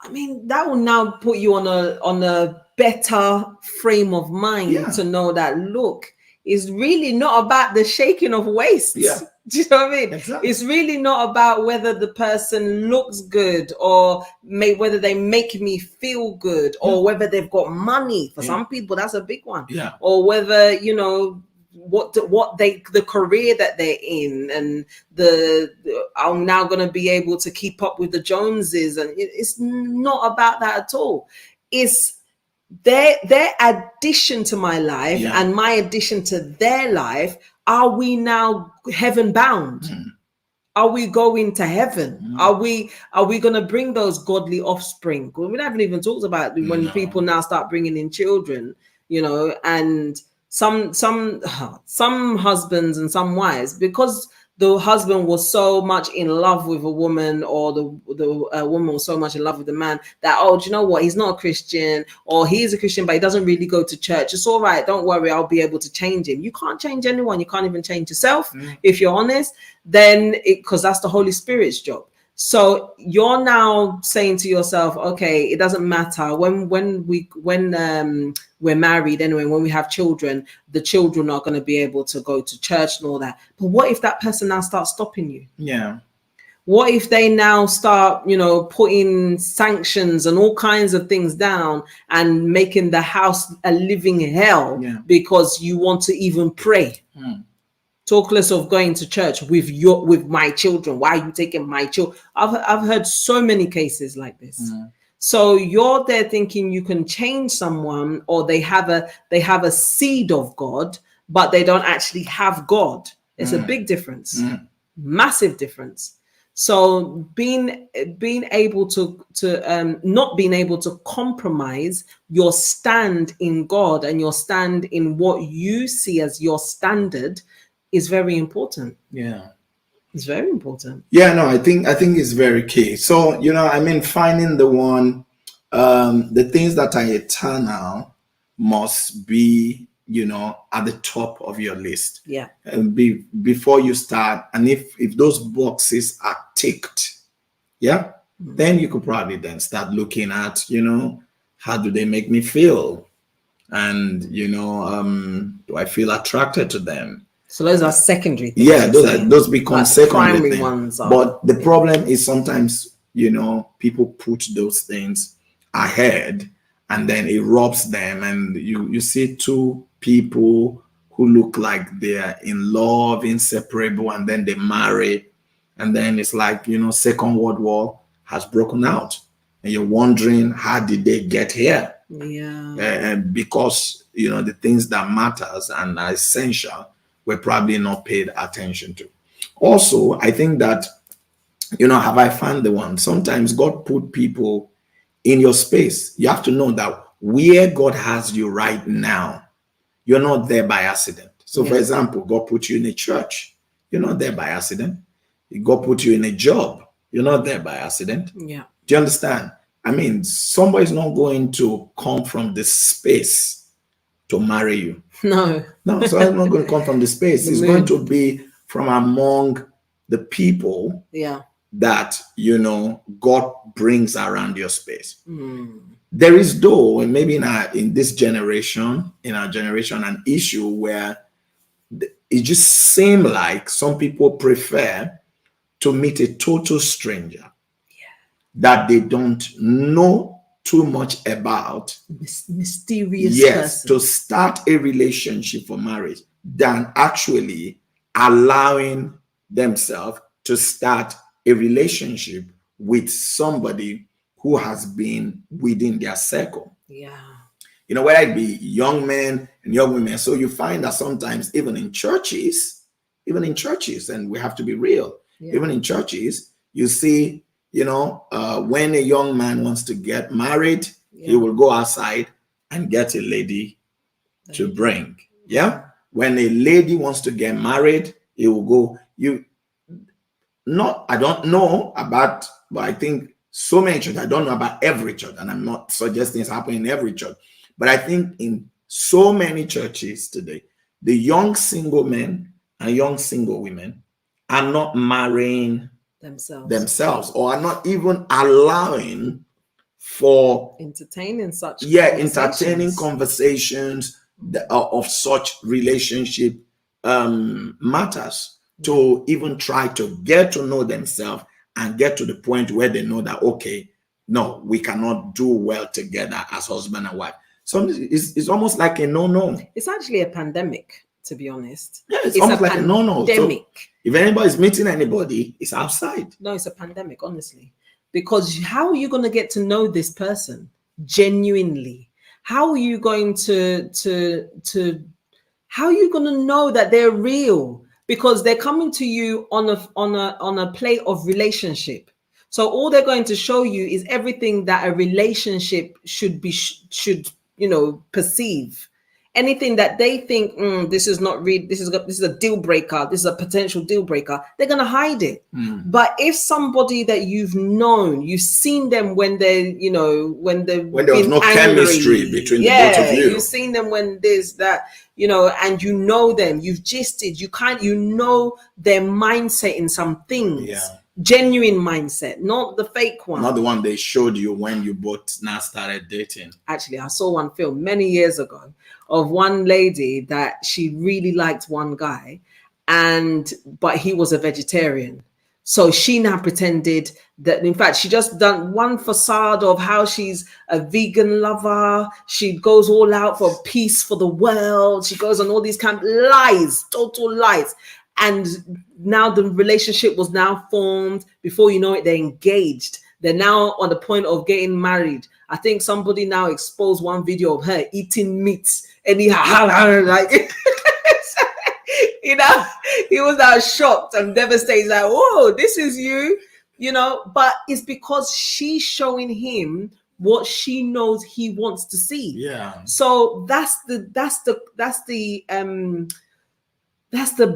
I mean, that will now put you on a better frame of mind to know that, look, it's really not about the shaking of waists. Do you know what I mean? Exactly. It's really not about whether the person looks good, or whether they make me feel good, or whether they've got money. For some people, that's a big one. Or whether, you know, the career that they're in, and I'm now going to be able to keep up with the Joneses, and it's not about that at all. It's their addition to my life and my addition to their life. Are we now heaven bound? Are we going to heaven? Are we going to bring those godly offspring? We haven't even talked about when people now start bringing in children, you know, and some husbands and some wives, because the husband was so much in love with a woman, or the woman was so much in love with the man, that, do you know what? He's not a Christian, or he is a Christian, but he doesn't really go to church. It's all right. Don't worry. I'll be able to change him. You can't change anyone. You can't even change yourself. If you're honest, then because that's the Holy Spirit's job. So you're now saying to yourself, okay, it doesn't matter when we're married anyway, when we have children, the children are going to be able to go to church and all that. But what if that person now starts stopping you? What if they now start, you know, putting sanctions and all kinds of things down and making the house a living hell because you want to even pray? talk less of going to church with my children. Why are you taking my children? I've heard so many cases like this. So you're there thinking you can change someone, or they have a seed of God, but they don't actually have God. It's a big difference, massive difference. So being able to not being able to compromise your stand in God and your stand in what you see as your standard is very important. Yeah. It's very important. Yeah, no, I think it's very key. So, finding the one, the things that are eternal must be, at the top of your list. Yeah. And before you start, and if those boxes are ticked, yeah, then you could probably then start looking at, how do they make me feel? And, do I feel attracted to them? So those are secondary things. Yeah, those become secondary primary things. Ones are, but the problem is sometimes, people put those things ahead, and then it robs them. And you see two people who look like they're in love, inseparable, and then they marry. And then it's like, Second World War has broken out. And you're wondering, how did they get here? Yeah. Because, the things that matters and are essential were probably not paid attention to. Also, I think that, have I found the one? Sometimes God put people in your space. You have to know that where God has you right now, you're not there by accident. So, for example, God put you in a church. You're not there by accident. God put you in a job. You're not there by accident. Yeah. Do you understand? I mean, somebody's not going to come from this space to marry you. No, so it's not going to come from the space. It's going to be from among the people that, God brings around your space. There is, though, and maybe in our generation, an issue where it just seems like some people prefer to meet a total stranger that they don't know too much about, mysterious person, to start a relationship for marriage, than actually allowing themselves to start a relationship with somebody who has been within their circle. Yeah. Whether it be young men and young women. So you find that sometimes even in churches, and we have to be real, even in churches, you see, when a young man wants to get married, he will go outside and get a lady to bring. Yeah. When a lady wants to get married, he will go. I don't know about, but I think so many churches, I don't know about every church, and I'm not suggesting it's happening in every church, but I think in so many churches today, the young single men and young single women are not marrying themselves, or are not even allowing for entertaining conversations of such relationship matters, to even try to get to know themselves and get to the point where they know that, okay, no, we cannot do well together as husband and wife. So it's almost like a no. It's actually a pandemic, to be honest. Yeah, it's almost like a no. So if anybody's meeting anybody, it's outside. No, it's a pandemic, honestly. Because how are you going to get to know this person genuinely? How are you going to how are you going to know that they're real? Because they're coming to you on a plate of relationship. So all they're going to show you is everything that a relationship should perceive. Anything that they think this is not real, this is a deal breaker, this is a potential deal breaker, they're gonna hide it. But if somebody that you've known, you've seen them when there was no chemistry between the both of you, you've seen them when there's that, and you know them, you've gisted, you know their mindset in some things. Genuine mindset, not the fake one, not the one they showed you when you both now started dating. Actually, I saw one film many years ago of one lady that she really liked one guy, but he was a vegetarian. So she now pretended that, in fact, she just done one facade of how she's a vegan lover. She goes all out for peace for the world. She goes on all these kind of lies, total lies. And now the relationship was now formed. Before you know it, they're engaged. They're now on the point of getting married. I think somebody now exposed one video of her eating meats. And he like, you know, he was now shocked and devastated. He's like, oh, this is you, you know, but it's because she's showing him what she knows he wants to see. Yeah. So that's the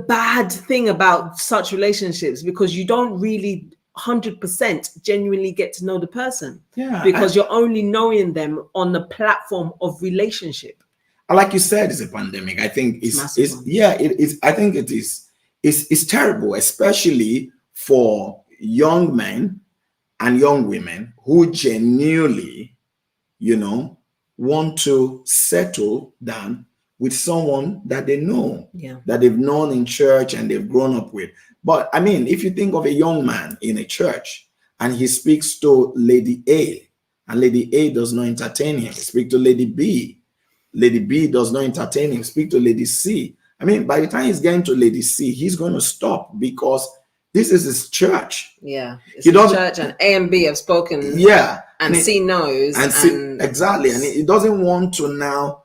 bad thing about such relationships, because you don't really 100% genuinely get to know the person. Yeah. Because you're only knowing them on the platform of relationship. Like you said, it's a pandemic. I think it's I think it is. It's terrible, especially for young men and young women who genuinely, you know, want to settle down with someone that they know, that they've known in church and they've grown up with. But I mean, if you think of a young man in a church and he speaks to Lady A, and Lady A does not entertain him, speak to Lady B. Lady B does not entertain him, speak to Lady C. I mean, by the time he's getting to Lady C, he's going to stop, because this is his church. Yeah, it's his church, and A and B have spoken. Yeah, and C knows. And exactly, and he doesn't want to now,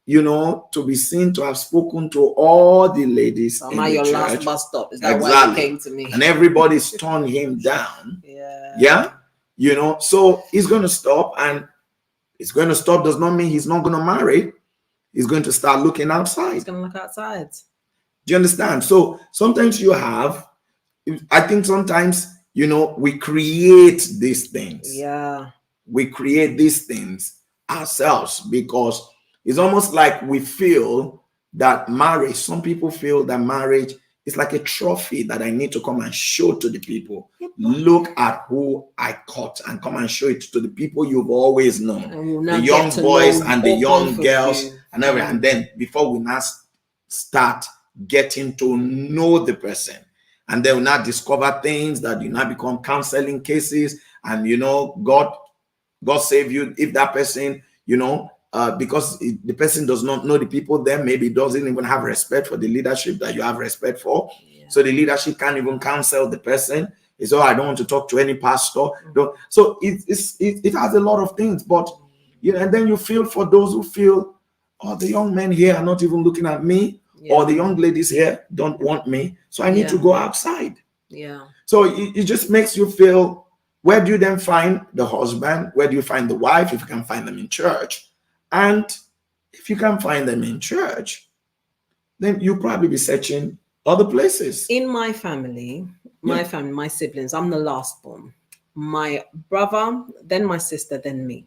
you know, to be seen to have spoken to all the ladies in the your church. last bus stop. Is that why you came to me? And everybody's turned him down. Yeah, you know, so he's going to stop, and it's going to stop does not mean he's not going to marry. He's going to start looking outside. He's going to look outside. Do you understand? So sometimes I think sometimes, you know, we create these things. Yeah. We create these things ourselves, because it's almost like we feel that marriage, some people feel that marriage is like a trophy that I need to come and show to the people. Look at who I caught, and come and show it to the people you've always known. The young boys and the young girls and everything. And then before we now start getting to know the person, and then we now discover things that you now become counseling cases. And, you know, God save you if that person, you know, because the person does not know the people there, maybe doesn't even have respect for the leadership that you have respect for. So the leadership can't even counsel the person. It's, I don't want to talk to any pastor. So it has a lot of things. But, you know, and then you feel for those who feel, oh, the young men here are not even looking at me, or the young ladies here don't want me, so I need to go outside. So it just makes you feel, where do you then find the husband? Where do you find the wife? If you can find them in church. And if you can find them in church, then you'll probably be searching other places. In my family, my siblings, I'm the last born. My brother, then my sister, then me.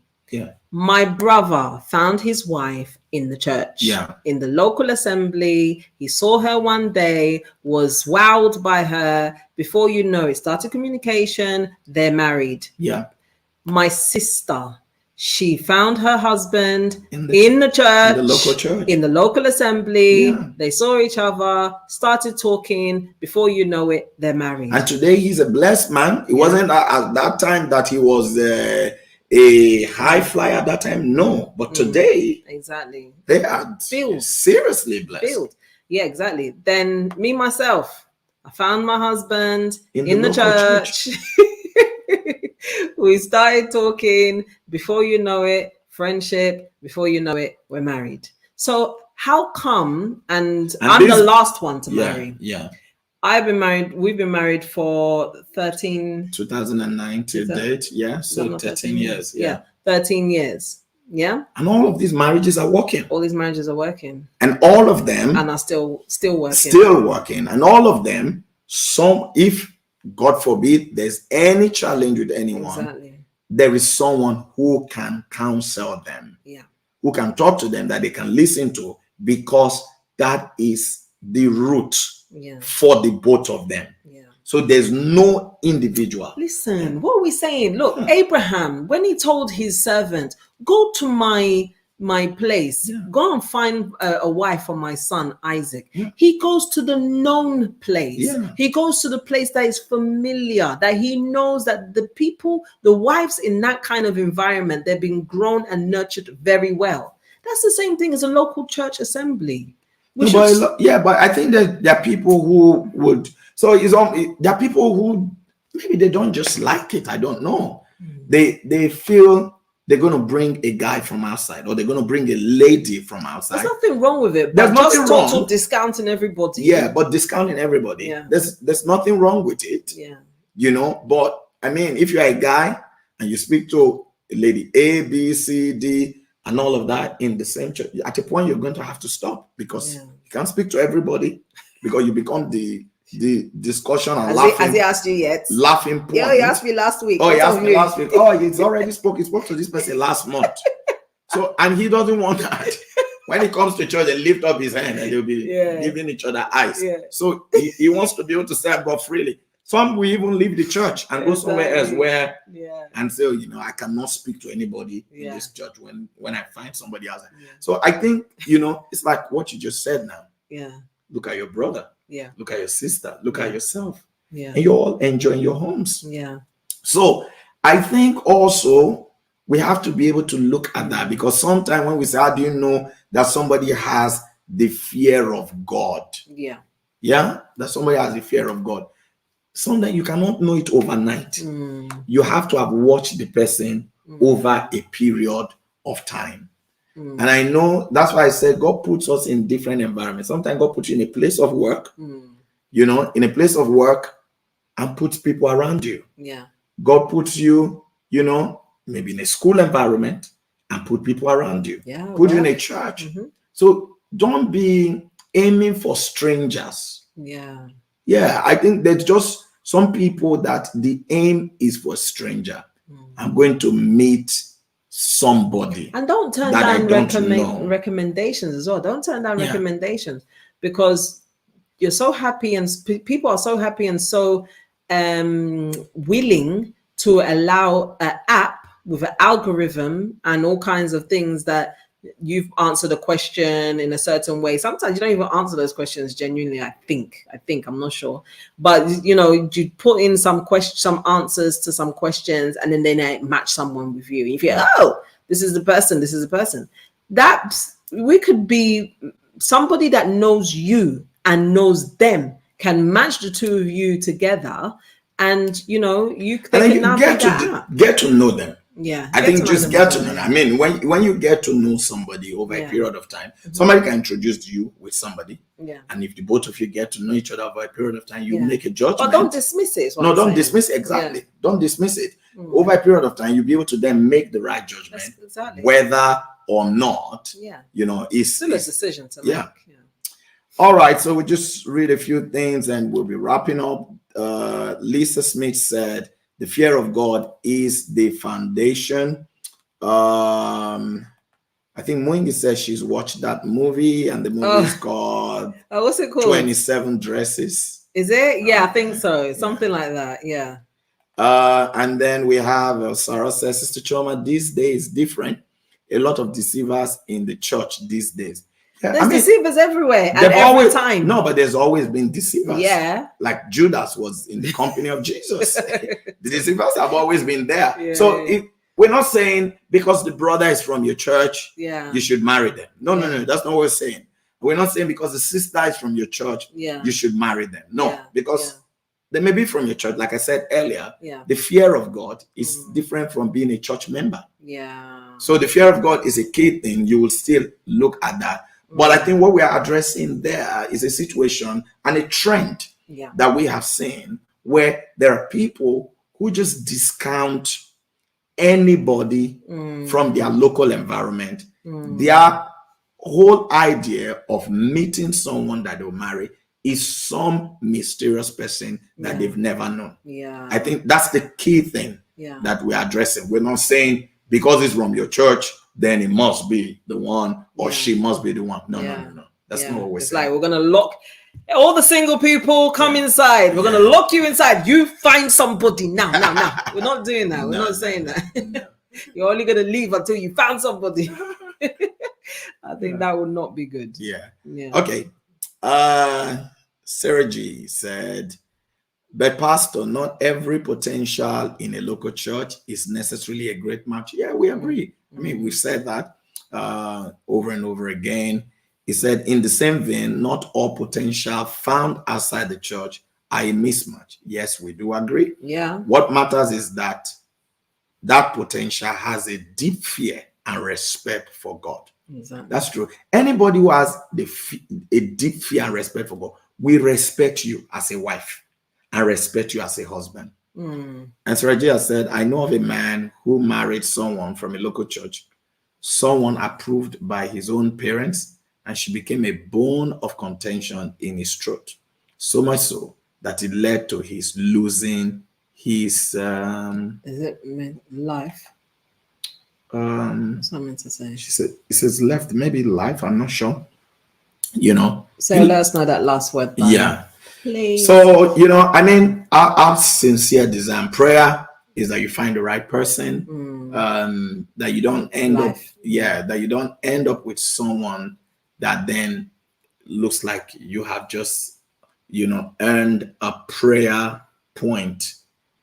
My brother found his wife in the church, in the local assembly. He saw her one day, was wowed by her. Before you know it, started communication. They're married. My sister, she found her husband in the church, in the local assembly. They saw each other, started talking. Before you know it, they're married. And today he's a blessed man. It wasn't at that time that he was a high flyer at that time. No, but today, they are seriously blessed. Yeah, exactly. Then me, myself, I found my husband in the church. We started talking. Before you know it, friendship. Before you know it, we're married. So how come? And I'm the last one to marry. I've been married. We've been married for 2009 to date. So 13 years. 13 years. And all of these marriages are working. All these marriages are working. And all of them are still working. Still working. And all of them, if God forbid there's any challenge with anyone, there is someone who can counsel them. Who can talk to them, that they can listen to, because that is the root for the both of them. So there's no individual. Listen, what are we saying? Look, Abraham, when he told his servant, go to my my place. Yeah. Go and find a wife for my son Isaac. Yeah. He goes to the known place. Yeah. He goes to the place that is familiar, that he knows that the people, the wives in that kind of environment, they've been grown and nurtured very well. That's the same thing as a local church assembly. But I think that there are people who would. So there are people who maybe they don't just like it. I don't know. They feel they're going to bring a guy from outside, or they're going to bring a lady from outside. There's nothing wrong with it. There's nothing wrong. Total discounting everybody. Yeah, but discounting everybody. Yeah. There's nothing wrong with it. Yeah. You know, but I mean, if you're a guy and you speak to a lady A, B, C, D, and all of that in the same church, at a point you're going to have to stop, because you can't speak to everybody, because you become the discussion and laughing. Has he asked you yet? Laughing point. Yeah, he asked me last week. Oh, he asked me last week. Oh, he's already spoke. He spoke to this person last month. So, and he doesn't want that. When he comes to church, they lift up his hand and they'll be giving each other eyes. Yeah. So he wants to be able to serve God freely. Some will even leave the church and go somewhere else where and say, I cannot speak to anybody in this church when I find somebody else. Yeah. So I think, it's like what you just said now. Yeah. Look at your brother. Yeah. Look at your sister. Look at yourself. Yeah. And you're all enjoying your homes. Yeah. So I think also we have to be able to look at that, because sometimes when we say, how do you know that somebody has the fear of God? Yeah. Yeah. That somebody has the fear of God. Sometimes you cannot know it overnight. You have to have watched the person over a period of time. And I know that's why I said God puts us in different environments. Sometimes God puts you in a place of work, in a place of work, and puts people around you. Yeah. God puts you, maybe in a school environment and put people around you. Yeah. Put you in a church. So don't be aiming for strangers. Yeah. Yeah, I think there's just some people that the aim is for a stranger. I'm going to meet somebody. And don't turn down recommendations as well. Don't turn down recommendations, because you're so happy and people are so happy and so willing to allow an app with an algorithm and all kinds of things that you've answered a question in a certain way. Sometimes you don't even answer those questions genuinely. I think I'm not sure, but you put in some answers to some questions, and then they match someone with you. If you're this is the person. That we could be somebody that knows you and knows them, can match the two of you together, and you get to know them. Yeah, I think just get to know them. I mean, when you get to know somebody over a period of time, somebody can introduce you with somebody. Yeah. And if the both of you get to know each other over a period of time, you make a judgment. But don't dismiss it. No, don't dismiss it. Exactly. Yeah. Don't dismiss it. Over a period of time, you'll be able to then make the right judgment. Exactly. Whether or not, it's still a decision to make. Yeah. All right. So we'll just read a few things and we'll be wrapping up. Lisa Smith said, the fear of God is the foundation. I think Mwingi says she's watched that movie, and the movie is called what's it called? 27 Dresses. Is it? Yeah, I think so. Something like that. Yeah. And then we have Sarah says, Sister Chioma, these days different. A lot of deceivers in the church these days. There's deceivers everywhere and every time. No, but there's always been deceivers. Yeah. Like Judas was in the company of Jesus. The deceivers have always been there. Yeah. So we're not saying because the brother is from your church, you should marry them. No. That's not what we're saying. We're not saying because the sister is from your church, you should marry them. No, because they may be from your church. Like I said earlier, the fear of God is different from being a church member. Yeah. So the fear of God is a key thing. You will still look at that. But I think what we are addressing there is a situation and a trend that we have seen where there are people who just discount anybody from their local environment. Their whole idea of meeting someone that they'll marry is some mysterious person that they've never known. Yeah. I think that's the key thing that we're addressing. We're not saying because it's from your church, then it must be the one, or she must be the one. No. That's not what we're saying. Like we're gonna lock all the single people. Come inside. We're gonna lock you inside. You find somebody now. We're not doing that. We're not saying that. You're only gonna leave until you found somebody. I think that would not be good. Yeah. Yeah. Okay. Sarah G said, but Pastor, not every potential in a local church is necessarily a great match. Yeah, we agree. I mean, we've said that over and over again. He said, in the same vein, not all potential found outside the church are a mismatch. Yes, we do agree. Yeah. What matters is that that potential has a deep fear and respect for God. Exactly. That's true. Anybody who has a deep fear and respect for God, we respect you as a wife and respect you as a husband. And Sarah J said, I know of a man who married someone from a local church, someone approved by his own parents, and she became a bone of contention in his throat. So much so that it led to his losing his is it life? Something to say. She said it says left, maybe life, I'm not sure. You know. So let us know that last word. Yeah. Please. So, you know, I mean, our sincere desire and prayer is that you find the right person, that you don't end up, that you don't end up with someone that then looks like you have just, you know, earned a prayer point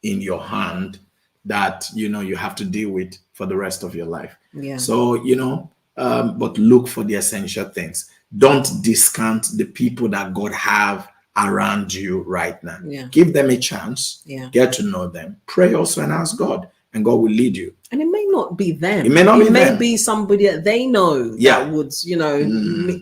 in your hand that, you know, you have to deal with for the rest of your life. Yeah. So, you know, but look for the essential things. Don't discount the people that God have around you right now. Yeah. Give them a chance. Yeah. Get to know them. Pray also and ask God, and God will lead you. And it may not be them. It may not be them. It may be somebody that they know that would, you know,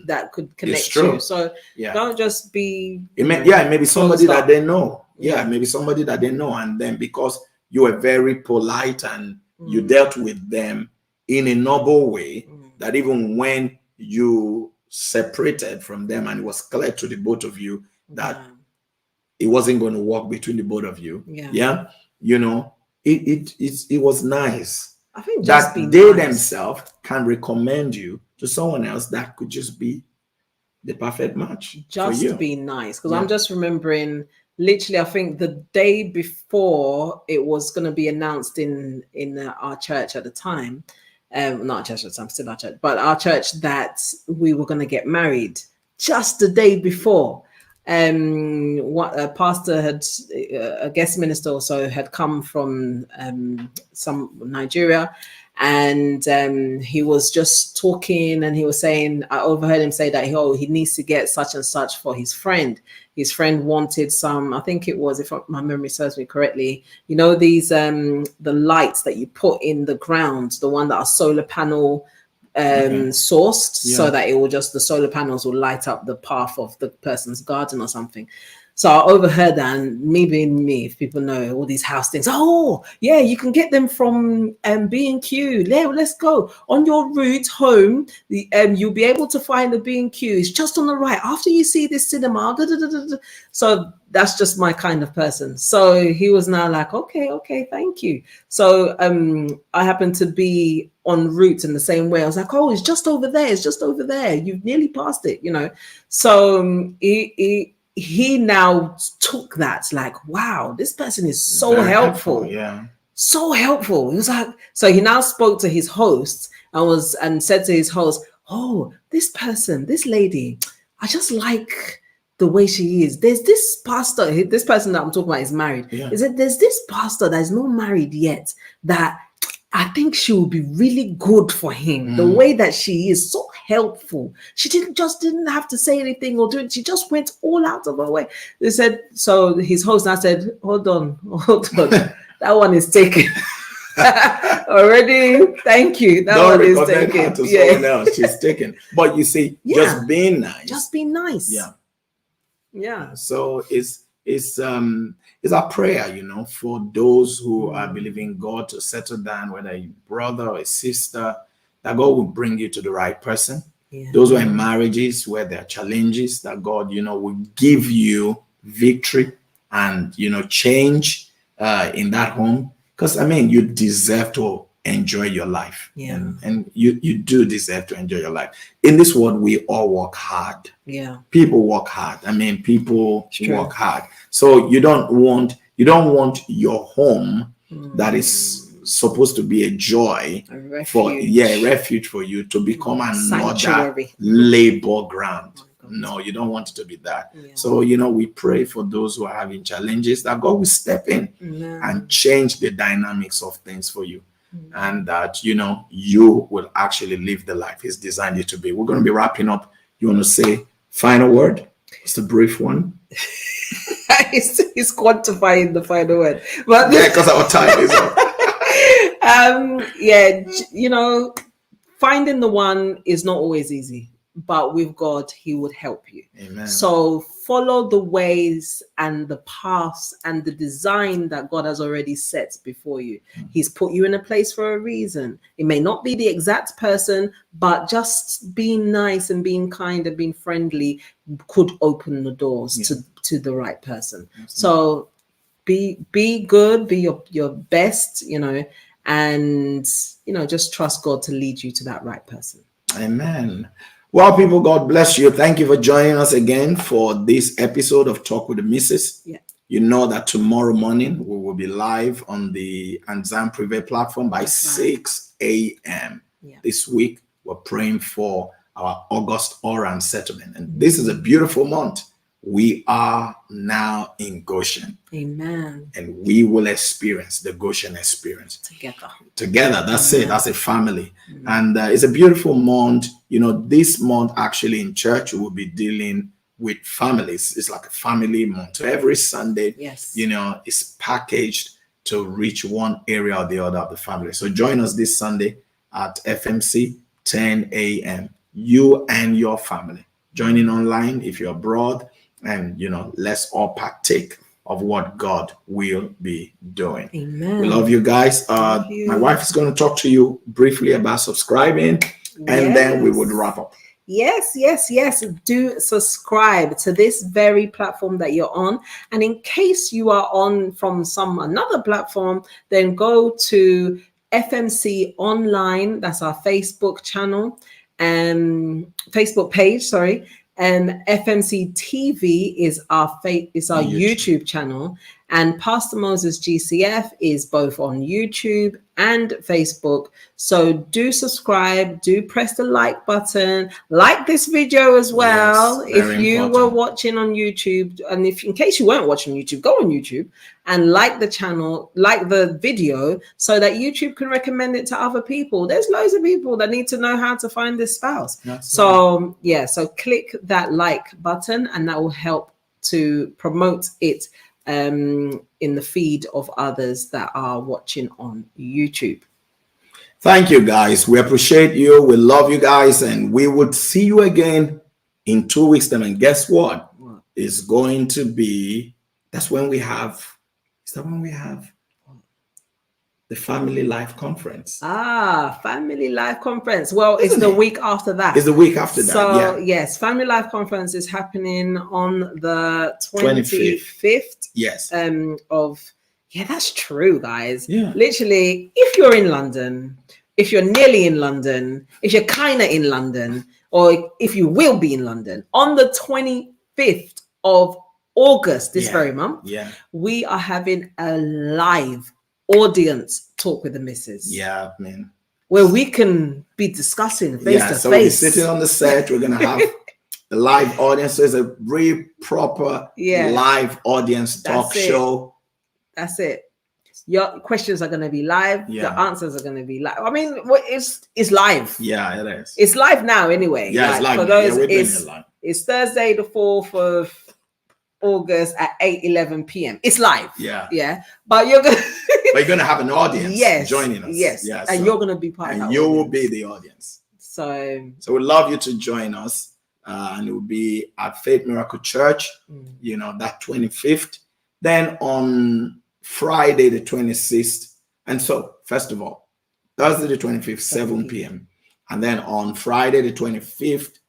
that could connect you. So don't just be. It may be somebody that they know. Yeah, maybe somebody that they know, and then because you were very polite and you dealt with them in a noble way, that even when you separated from them and it was clear to the both of you that it wasn't going to work between the both of you. Yeah. You know, it was nice. I think that they themselves can recommend you to someone else that could just be the perfect match. Just for you. Be nice. Because I'm just remembering, literally, I think the day before it was going to be announced in our church at the time, not our church at the time, still our church, but our church, that we were going to get married just the day before. What a pastor had, a guest minister also had come from some Nigeria, and he was just talking, and he was saying, I overheard him say that he needs to get such and such for his friend. His friend wanted some, I think it was, if my memory serves me correctly, you know, these the lights that you put in the ground, the one that are solar panel sourced, so that it will just, the solar panels will light up the path of the person's garden or something. So I overheard that, and me being me, if people know all these house things, oh yeah, you can get them from B&Q. Yeah, let's go on your route home. You'll be able to find the B&Q. It's just on the right after you see this cinema. So that's just my kind of person. So he was now like, okay, thank you. So I happened to be en route in the same way. I was like, oh, it's just over there. It's just over there. You've nearly passed it, you know. So he now took that, like, wow, this person is so Very helpful. Yeah. So helpful. He was like, so he now spoke to his host and said to his host, oh, this person, this lady, I just like the way she is. There's this pastor, this person that I'm talking about is married. Yeah. Is it there's this pastor that is not married yet that I think she will be really good for him. The way that she is so helpful. She didn't have to say anything or do it. She just went all out of her way. They said, so his host now said, hold on. That one is taken. Already, thank you. That Don't one is recommend taken. her to someone else. She's taken. But you see, just being nice. Just be nice. Yeah. So it's our prayer, you know, for those who are believing God to settle down, whether a brother or a sister, that God will bring you to the right person. Those who are in marriages where there are challenges, that God, you know, will give you victory and, you know, change in that home. Because, I mean, you deserve to enjoy your life. And you do deserve to enjoy your life. In this world, we all work hard. People work hard. I mean, people work hard. So you don't want your home that is supposed to be a joy for refuge for you to become another labor ground. No, you don't want it to be that. Yeah. So, we pray for those who are having challenges that God will step in and change the dynamics of things for you. And that, you will actually live the life He's designed you to be. We're going to be wrapping up. You want to say final word? It's a brief one. He's quantifying the final word. But because our time is up. Finding the one is not always easy. But with God, He would help you. Amen. So follow the ways and the paths and the design that God has already set before you. He's put you in a place for a reason. It may not be the exact person, but just being nice and being kind and being friendly could open the doors to the right person. Absolutely. So be good, be your best, and just trust God to lead you to that right person. Amen. Well, people, God bless you. Thank you for joining us again for this episode of Talk with the Missus. Yeah. You know that tomorrow morning we will be live on the Anzam Privé platform by 6 a.m. Yeah. This week, we're praying for our August Oran settlement. And this is a beautiful month. We are now in Goshen. Amen. And we will experience the Goshen experience. Together. That's it. That's a family. And it's a beautiful month. This month actually in church, we'll be dealing with families. It's like a family month. So every Sunday, it's packaged to reach one area or the other of the family. So join us this Sunday at FMC, 10 a.m. You and your family. Joining online if you're abroad. And, let's all partake of what God will be doing. Amen. We love you guys. My wife is going to talk to you briefly about subscribing, and then we would wrap up. Yes. Do subscribe to this very platform that you're on. And in case you are on from another platform, then go to FMC Online. That's our Facebook channel and Facebook page. Sorry. FMC TV is our YouTube channel, and Pastor Moses GCF is both on YouTube and Facebook. So do subscribe, do press the like button, like this video as well. Yes, if you were watching on YouTube, and in case you weren't watching YouTube, go on YouTube and like the channel, like the video, so that YouTube can recommend it to other people. There's loads of people that need to know how to find this spouse. So click that like button, and that will help to promote it in the feed of others that are watching on YouTube. Thank you, guys. We appreciate you. We love you guys, and we would see you again in 2 weeks' time. And guess what? It's going to be, that's when we have the Family Life Conference. Family Life Conference. Well, it's the week after that. It's the week after that. So, yes, Family Life Conference is happening on the 25th. Yes. That's true, guys. Yeah. Literally, if you're in London, if you're nearly in London, if you're kind of in London, or if you will be in London, on the 25th of August, this very month, we are having a live audience talk with the missus. Yeah, man. Where we can be discussing face to so face. We're sitting on the set. We're gonna have the live audience. So it's a very proper live audience talk show. That's it. Your questions are gonna be live. The answers are gonna be live. I mean, it's live. Yeah, it is. It's live now anyway. Yeah, it's live. For those, we're doing it live. It's Thursday, the 4th of August at 8:11 p.m. It's live. Yeah. But you're gonna have an audience joining us. Yes. And you're gonna be part of that. And you will be the audience. So we'd love you to join us. And it will be at Faith Miracle Church, that 25th. Then on Friday the 26th. And so, first of all, Thursday the 25th, 7 p.m. And then on Friday the 25th,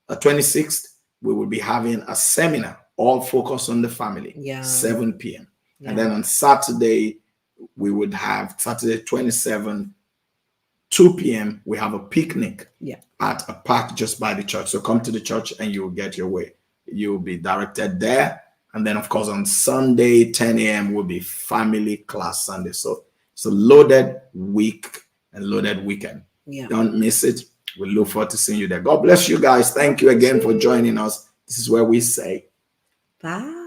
26th, we will be having a seminar, all focused on the family, 7 p.m. And then on Saturday, we would have Saturday 27, 2 p.m. We have a picnic at a park just by the church. So come to the church and you will get your way. You will be directed there. And then, of course, on Sunday, 10 a.m. will be family class Sunday. So It's a loaded week and loaded weekend. Yeah. Don't miss it. We look forward to seeing you there. God bless you guys. Thank you again for joining us. This is where we say bye.